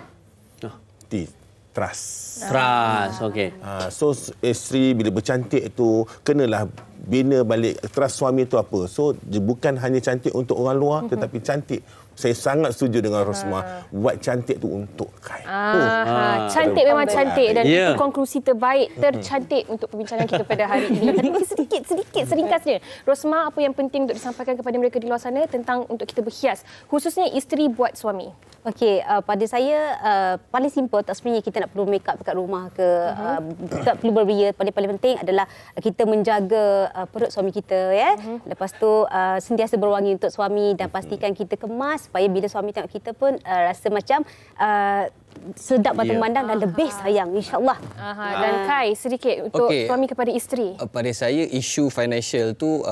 T trust. Okey. So isteri bila bercantik tu kenalah bina balik trust suami tu apa. So bukan hanya cantik untuk orang luar tetapi cantik. Saya sangat setuju dengan Rosmah. Buat cantik tu untuk Kai. Cantik memang cantik dan itu konklusi terbaik, tercantik untuk perbincangan kita pada hari ini. Tadi sedikit seringkasnya. Rosmah, apa yang penting untuk disampaikan kepada mereka di luar sana tentang untuk kita berhias, khususnya isteri buat suami? Okey, pada saya paling simple, tak sebenarnya kita nak perlu make up dekat rumah ke, tak perlu berbia. Paling penting adalah kita menjaga perut suami kita ya. Lepas tu sentiasa berwangi untuk suami dan pastikan kita kemas supaya bila suami tengok kita pun rasa macam sedap mata memandang dan lebih sayang, insya-Allah. Dan Kai, sedikit untuk suami kepada isteri. Pada saya, isu financial tu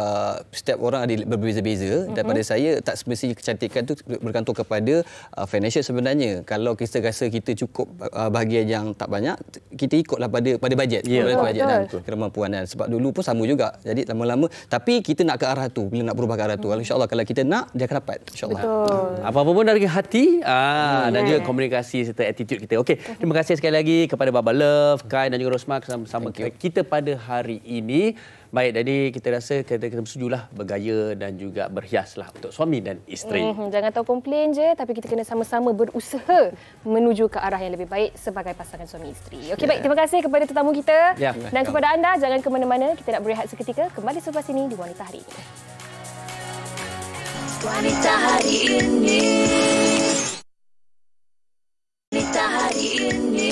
setiap orang ada berbeza-beza. Dan pada saya, tak semestinya kecantikan tu bergantung kepada financial sebenarnya. Kalau kita rasa kita cukup bahagian yang tak banyak, kita ikutlah pada bajet. Bajet dan kemampuan. Dan sebab dulu pun sama juga. Jadi lama-lama, tapi kita nak ke arah tu. Bila nak berubah ke arah tu, insya-Allah kalau kita nak, dia akan dapat. InsyaAllah. Apa-apa pun dari hati dan juga komunikasi serta attitude kita. Okey, terima kasih sekali lagi kepada Baba Love, Kai dan juga Rosmah bersama kita pada hari ini. Baik, jadi kita rasa kita bersetujulah bergaya dan juga berhiaslah untuk suami dan isteri. Jangan tahu komplain je, tapi kita kena sama-sama berusaha menuju ke arah yang lebih baik sebagai pasangan suami isteri. Okey, baik, terima kasih kepada tetamu kita dan kepada anda. Jangan ke mana-mana, kita nak berehat seketika. Kembali selepas ini di Wanita Hari Ini. Wanita Hari Ini. Wanita Hari Ini.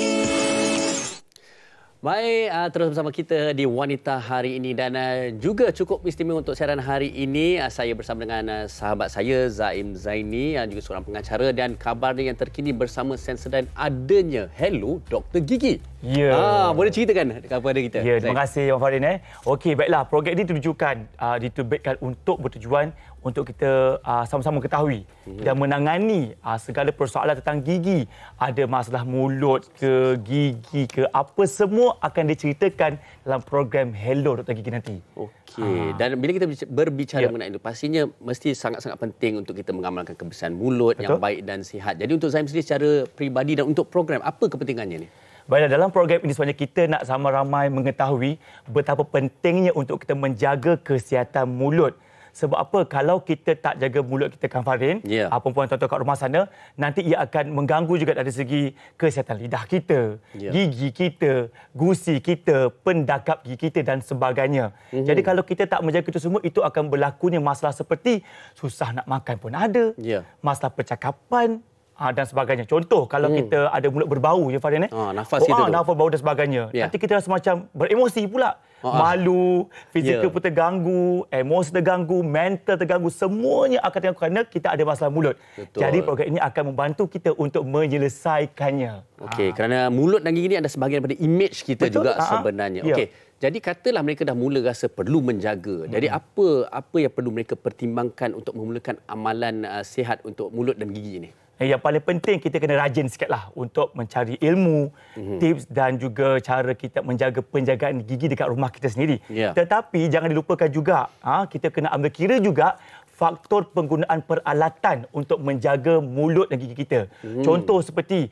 Baik, terus bersama kita di Wanita Hari Ini dan juga cukup istimewa untuk siaran hari ini. Saya bersama dengan sahabat saya Zaim Zaini yang juga seorang pengacara dan kabarnya yang terkini bersama Sensodyne adanya Hello Dr. Gigi. Ya. Boleh ceritakan kepada kita? Ya, terima kasih Wan Farin. Okey, baiklah. Program ini diterbitkan untuk bertujuan untuk kita sama-sama ketahui dan menangani segala persoalan tentang gigi. Ada masalah mulut ke, gigi ke, apa semua akan diceritakan dalam program Hello Dr. Gigi nanti. Okey. Dan bila kita berbicara mengenai itu, pastinya mesti sangat-sangat penting untuk kita mengamalkan kebersihan mulut yang baik dan sihat. Jadi untuk Zaim sendiri secara peribadi dan untuk program, apa kepentingannya ni? Baiklah, dalam program ini sebenarnya kita nak sama ramai mengetahui betapa pentingnya untuk kita menjaga kesihatan mulut. Sebab apa? Kalau kita tak jaga mulut kita, Kang Farin, perempuan tuan-tuan kat rumah sana, nanti ia akan mengganggu juga dari segi kesihatan lidah kita, gigi kita, gusi kita, pendakap gigi kita dan sebagainya. Jadi kalau kita tak menjaga itu semua, itu akan berlakunya masalah seperti susah nak makan pun ada, masalah percakapan, dan sebagainya. Contoh, kalau kita ada mulut berbau, ya Farin, nafas kita nafas bau dan sebagainya. Nanti kita rasa macam beremosi pula. Malu, fizikal pun terganggu, emosi terganggu, mental terganggu, semuanya akan terganggu kerana kita ada masalah mulut. Jadi program ini akan membantu kita untuk menyelesaikannya. Okey, kerana mulut dan gigi ini ada sebahagian daripada imej kita juga sebenarnya. Okey. Jadi katalah mereka dah mula rasa perlu menjaga. Jadi apa yang perlu mereka pertimbangkan untuk memulakan amalan sihat untuk mulut dan gigi ini? Yang paling penting kita kena rajin sikitlah untuk mencari ilmu, tips dan juga cara kita menjaga penjagaan gigi dekat rumah kita sendiri. Tetapi jangan dilupakan juga, kita kena ambil kira juga faktor penggunaan peralatan untuk menjaga mulut dan gigi kita. Contoh seperti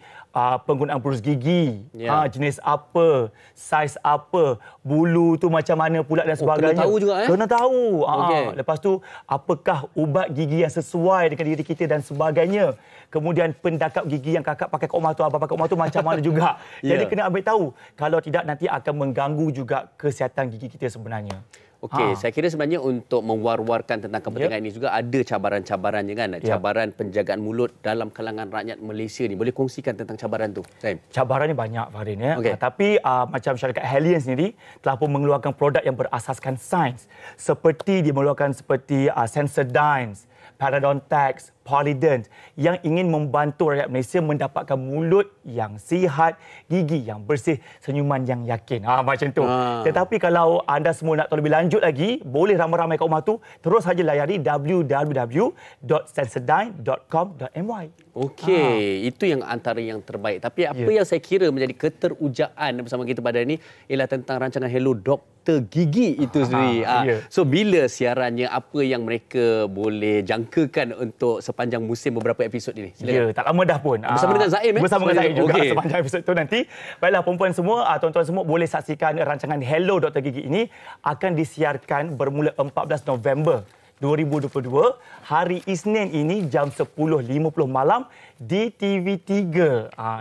penggunaan berus gigi, jenis apa, saiz apa, bulu tu macam mana pula dan sebagainya. Kena tahu juga. Kena tahu. Lepas tu, apakah ubat gigi yang sesuai dengan diri kita dan sebagainya. Kemudian pendakap gigi yang kakak pakai kat rumah tu, abang pakai kat rumah tu macam mana juga. Jadi kena ambil tahu. Kalau tidak nanti akan mengganggu juga kesihatan gigi kita sebenarnya. Okey, saya kira sebenarnya untuk mewar-warkan tentang kepentingan ini juga ada cabaran-cabarannya kan. Cabaran penjagaan mulut dalam kalangan rakyat Malaysia ni. Boleh kongsikan tentang cabaran tu, Zaim? Cabarannya banyak, Farin. Tapi macam syarikat Helion sendiri telah pun mengeluarkan produk yang berasaskan sains. Seperti dia mengeluarkan seperti Sensodyne, Parodontax, Polydent yang ingin membantu rakyat Malaysia mendapatkan mulut yang sihat, gigi yang bersih, senyuman yang yakin. Macam tu. Tetapi kalau anda semua nak tahu lebih lanjut lagi, boleh ramai-ramai kat rumah tu, terus saja layari www.sensodyne.com.my. Okey, itu yang antara yang terbaik. Tapi apa yang saya kira menjadi keterujaan bersama kita pada ini ialah tentang rancangan Hello Dr. Gigi itu sendiri. So bila siarannya, apa yang mereka boleh jangkakan untuk sepanjang musim beberapa episod ini? Ya, tak lama dah pun. Bersama dengan Zaim Bersama dengan Zaim juga sepanjang episod tu nanti. Baiklah perempuan semua, tuan-tuan semua boleh saksikan rancangan Hello Dr. Gigi ini akan disiarkan bermula 14 November 2022 hari Isnin ini jam 10.50 malam di TV3.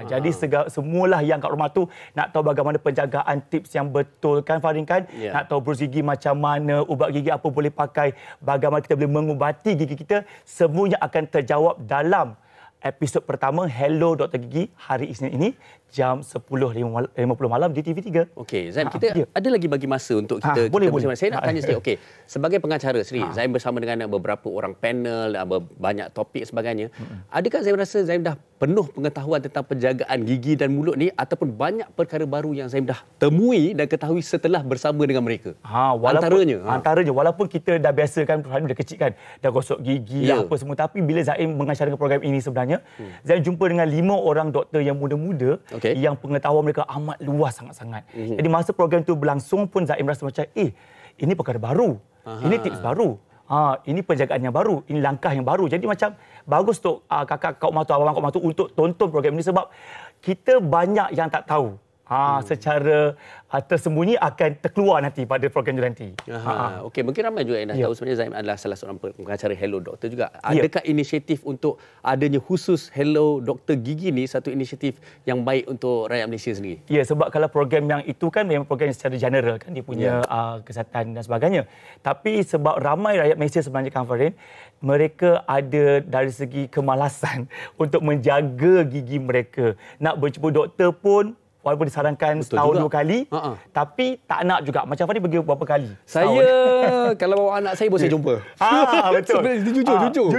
Jadi semualah yang kat rumah tu nak tahu bagaimana penjagaan tips yang betul kan Farin kan? Nak tahu berus gigi macam mana, ubat gigi apa boleh pakai, bagaimana kita boleh mengubati gigi kita, semuanya akan terjawab dalam episod pertama Hello Dr. Gigi hari Isnin ini jam 10.50 malam di TV3. Okey, Zaim, kita ada lagi bagi masa untuk kita boleh. Saya nak tanya sedikit. Okey, sebagai pengacara sendiri, Zaim bersama dengan beberapa orang panel, banyak topik sebagainya. Adakah Zaim rasa Zaim dah penuh pengetahuan tentang penjagaan gigi dan mulut ni ataupun banyak perkara baru yang Zaim dah temui dan ketahui setelah bersama dengan mereka? Antaranya walaupun kita dah biasa kan dah kecil kan dah gosok gigi apa semua, tapi bila Zaim mengacarkan program ini sebenarnya Zaim jumpa dengan 5 orang doktor yang muda-muda yang pengetahuan mereka amat luas sangat-sangat. Jadi masa program tu berlangsung pun Zaim rasa macam ini perkara baru. Ini tips baru. Ini penjagaan yang baru, ini langkah yang baru. Jadi macam bagus untuk kakak Kak Umar tu, abang Kak Umar tu untuk tonton program ini sebab kita banyak yang tak tahu. Secara tersembunyi akan terkeluar nanti pada program itu nanti. Okey, mungkin ramai juga yang dah tahu sebenarnya Zaim adalah salah seorang pengacara Hello Doktor juga. Adakah inisiatif untuk adanya khusus Hello Doktor Gigi ni satu inisiatif yang baik untuk rakyat Malaysia sendiri? Ya, sebab kalau program yang itu kan memang program yang secara general kan dia punya kesihatan dan sebagainya. Tapi sebab ramai rakyat Malaysia sebenarnya kan Farin, mereka ada dari segi kemalasan untuk menjaga gigi mereka. Nak berjumpa doktor pun walaupun disarankan setahun 2 kali, tapi tak nak juga. Macam Fadi pergi berapa kali? Saya kalau bawa anak saya boleh saya jumpa. Betul.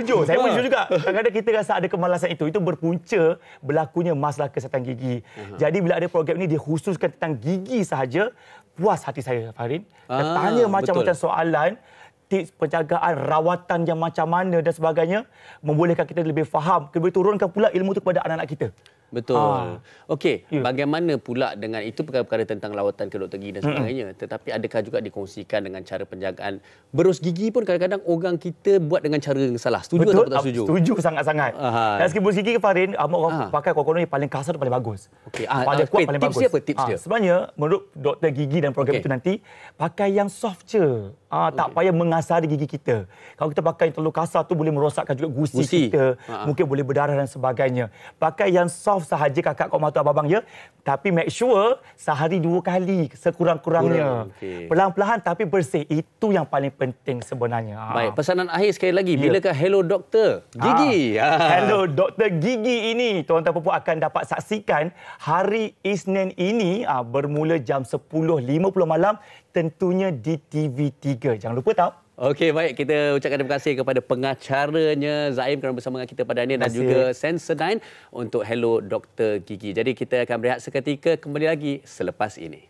Jujur. Saya pun jujur juga. Kadang-kadang kita rasa ada kemalasan itu. Itu berpunca berlakunya masalah kesihatan gigi. Jadi bila ada program ini dikhususkan tentang gigi sahaja, puas hati saya Farin. Tanya macam-macam soalan, tips penjagaan, rawatan yang macam mana dan sebagainya, membolehkan kita lebih faham, lebih turunkan pula ilmu itu kepada anak-anak kita. Betul. Okey, bagaimana pula dengan itu perkara-perkara tentang lawatan ke doktor gigi dan sebagainya. Tetapi adakah juga dikongsikan dengan cara penjagaan berus gigi pun kadang-kadang orang kita buat dengan cara yang salah. Setuju atau tak setuju? Setuju sangat-sangat. Dari segi berus gigi Farin, orang pakai kokono yang paling kasar paling bagus. Paling kuat paling bagus. Tips dia? Sebenarnya menurut doktor gigi dan program itu nanti, pakai yang soft je. Tak payah mengasari gigi kita. Kalau kita pakai yang terlalu kasar tu boleh merosakkan juga gusi kita. Mungkin boleh berdarah dan sebagainya. Pakai yang soft sahaja kakak Kak Umar tu abang ya. Tapi make sure sehari 2 kali sekurang-kurangnya. Perlahan-lahan tapi bersih. Itu yang paling penting sebenarnya. Baik, pesanan akhir sekali lagi. Bilakah Hello Doktor Gigi? Hello Doktor Gigi ini tuan-tuan puan akan dapat saksikan hari Isnin ini bermula jam 10.50 malam tentunya di TV3. Jangan lupa tahu. Okey, baik. Kita ucapkan terima kasih kepada pengacaranya Zaim kerana bersama dengan kita pada hari ini dan juga Sensodyne untuk Hello Doktor Gigi. Jadi kita akan berehat seketika, kembali lagi selepas ini.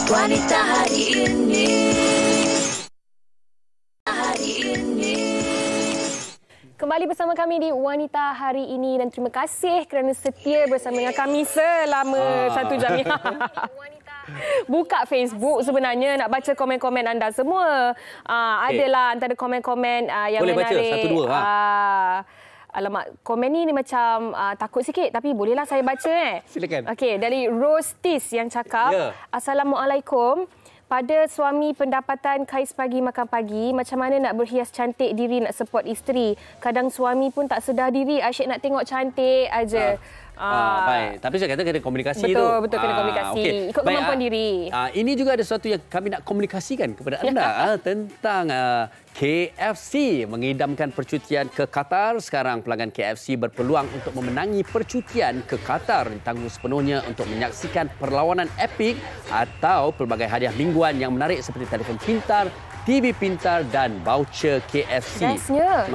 Wanita hari ini. Hari ini. Kembali bersama kami di Wanita Hari Ini dan terima kasih kerana setia bersama dengan kami selama 1 jam ini. Buka Facebook sebenarnya nak baca komen-komen anda semua. Adalah antara komen-komen yang boleh menarik. Boleh baca 1-2. Alamak, komen ni macam takut sikit tapi bolehlah saya baca. Silakan. Okey, dari Rostis yang cakap, Assalamualaikum. Pada suami pendapatan kais pagi makan pagi, macam mana nak berhias cantik diri nak support isteri. Kadang suami pun tak sedar diri, asyik nak tengok cantik aja. Baik, tapi saya kata kena komunikasi tu. Betul kena komunikasi. Ikut kemampuan diri. Ini juga ada sesuatu yang kami nak komunikasikan kepada anda tentang KFC mengidamkan percutian ke Qatar. Sekarang pelanggan KFC berpeluang untuk memenangi percutian ke Qatar ditanggung sepenuhnya untuk menyaksikan perlawanan epik atau pelbagai hadiah mingguan yang menarik seperti telefon pintar, TV pintar dan voucher KFC. Bestnya.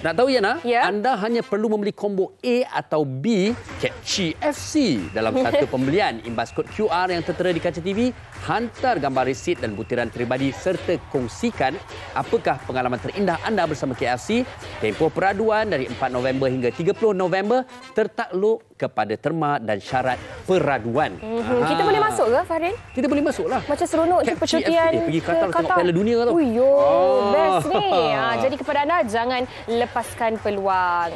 Nak tahu Yana? Anda hanya perlu membeli combo A atau B KFC dalam satu pembelian. Imbas kod QR yang tertera di kaca TV, hantar gambar resit dan butiran peribadi serta kongsikan apakah pengalaman terindah anda bersama KFC. Tempoh peraduan dari 4 November hingga 30 November tertakluk kepada terma dan syarat peraduan. Kita boleh masuk ke Farin? Kita boleh masuk lah. Macam seronok tu percutian pergi Qatar tengok Piala Dunia tau. Best ni. Jadi kepada anda jangan lepaskan peluang.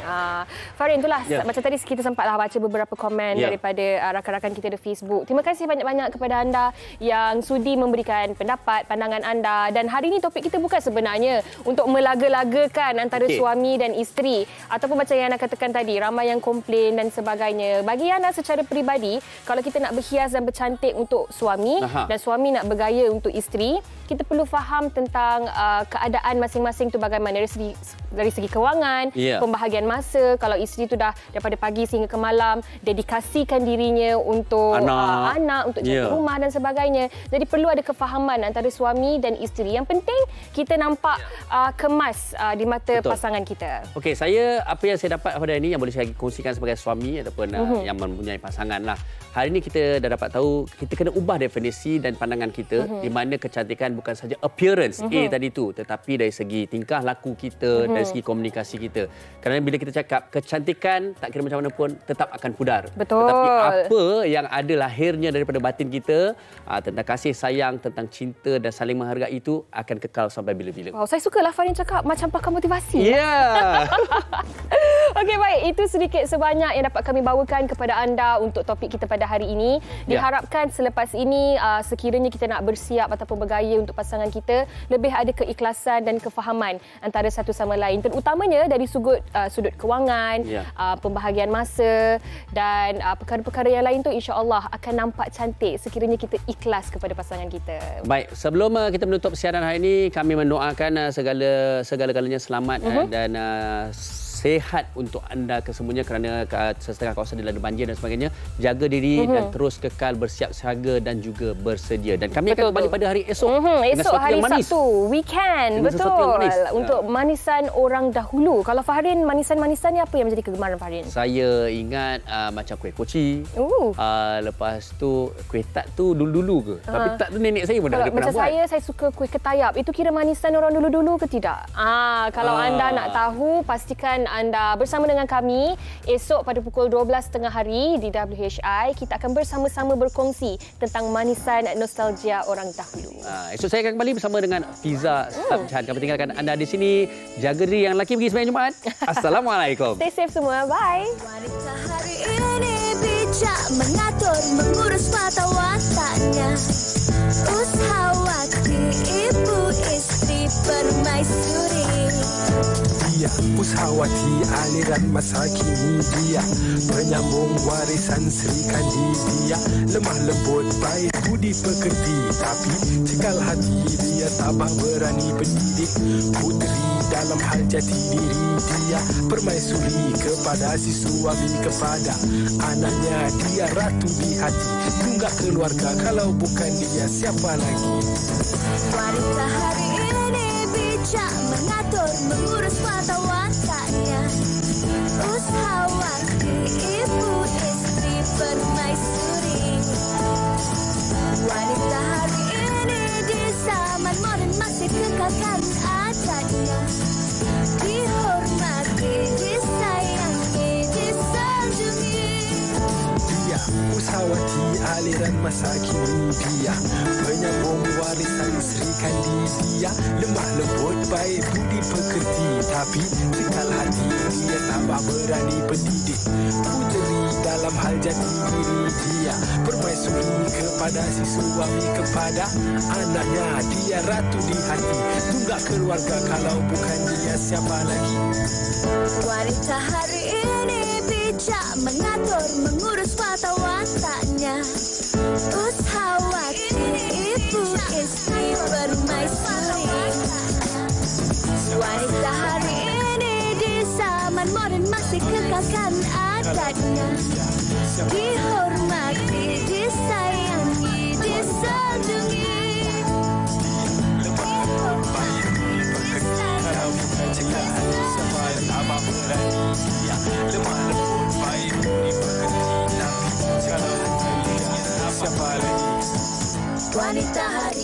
Farin, itulah macam tadi kita sempatlah baca beberapa komen daripada rakan-rakan kita di Facebook. Terima kasih banyak-banyak kepada anda yang sudi memberikan pendapat, pandangan anda. Dan hari ini topik kita bukan sebenarnya untuk melaga-lagakan antara suami dan isteri. Ataupun macam yang anda katakan tadi, ramai yang komplain dan sebagainya. Bagi anda secara peribadi, kalau kita nak berhias dan bercantik untuk suami dan suami nak bergaya untuk isteri, kita perlu faham tentang keadaan masing-masing tu bagaimana dari segi kewangan, pembahagian masa. Kalau isteri tu dah daripada pagi sehingga ke malam, dedikasikan dirinya untuk anak, untuk jaga rumah dan sebagainya. Jadi perlu ada kefahaman antara suami dan isteri. Yang penting kita nampak kemas di mata pasangan kita. Okey, apa yang saya dapat pada hari ini yang boleh saya kongsikan sebagai suami ataupun yang mempunyai pasangan lah. Hari ini kita dah dapat tahu kita kena ubah definisi dan pandangan kita di mana kecantikan bukan saja appearance tadi tu, tetapi dari segi tingkah laku kita, dari segi komunikasi kita. Kerana bila kita cakap kecantikan tak kira macam mana pun tetap akan pudar. Betul. Tetapi apa yang ada lahirnya daripada batin kita, tentang kasih sayang, tentang cinta dan saling menghargai itu akan kekal sampai bila-bila. Wow, saya sukalah Farin cakap macam pakar motivasi. Ya. Okey, baik. Itu sedikit sebanyak yang dapat kami bawakan kepada anda untuk topik kita pada hari ini. Diharapkan selepas ini sekiranya kita nak bersiap ataupun bergaya untuk pasangan kita, lebih ada keikhlasan dan kefahaman antara satu sama lain. Terutamanya dari sudut kewangan, pembahagian masa dan perkara-perkara yang lain tu insya-Allah akan nampak cantik sekiranya kita ikhlas kepada pasangan kita. Baik, sebelum kita menutup siaran hari ini, kami mendoakan segala-galanya selamat dan sehat untuk anda kesemuanya kerana setengah kawasan dilanda banjir dan sebagainya. Jaga diri dan terus kekal bersiap siaga dan juga bersedia. Dan kami akan kembali pada hari esok. Esok hari Sabtu, weekend. Betul. Untuk manisan orang dahulu. Kalau Fahrin, manisan-manisan ni apa yang menjadi kegemaran Fahrin? Saya ingat macam kuih koci. Lepas tu kuih tat tu dulu-dulu ke? Tapi tat tu nenek saya pun dah ada pernah buat. Macam saya suka kuih ketayap. Itu kira manisan orang dulu-dulu ke tidak? Kalau anda nak tahu, pastikan anda bersama dengan kami esok pada pukul 12.30 hari di WHI. Kita akan bersama-sama berkongsi tentang manisan nostalgia orang dahulu. Esok saya akan kembali bersama dengan Fiza Sabjan. Kami tinggalkan anda di sini. Jaga diri yang lelaki pergi sembahyang Jumaat. Assalamualaikum. Stay safe semua. Bye. Wanita hari ini bijak mengatur, mengurus mata wataknya. Ushawati, ibu istri permaisuri. Dia Ushawati, aliran masa kini dia penyambung warisan Sri Kandi. Dia lemah lembut, baik budi pekerti, tapi cekal hati dia tabah berani pendidik. Puteri dalam hal jati diri dia permaisuri kepada si suami, kepada anaknya dia ratu di hati. Tunggak keluarga, kalau bukan dia siapa lagi? Wanita hari ini bijak mengatur, mengurus mata wataknya. Ushawati, ibu istri permaisuri. Wanita hari ini di zaman modern masih kekalkan adatnya. Dihormati, disayangi, disanjungi. Dia Ushawati, aliran masa kini dia penyambung warisan Sri Kandi. Dia lemah lembut, baik budi pekerti, tapi cekal hati dia tabah berani pendidik. Puteri dalam hal jati diri dia permaisuri kepada si suami, kepada anaknya dia ratu di hati. Tunggak keluarga, kalau bukan dia siapa lagi? Wanita hari ini bijak mengatur, mengurus mata wataknya. Ushawati, ibu istri permaisuri. Wanita hari ini di zaman modern masih kekalkan adatnya. Dihormati, disayangi, disanjungi. Wanita hari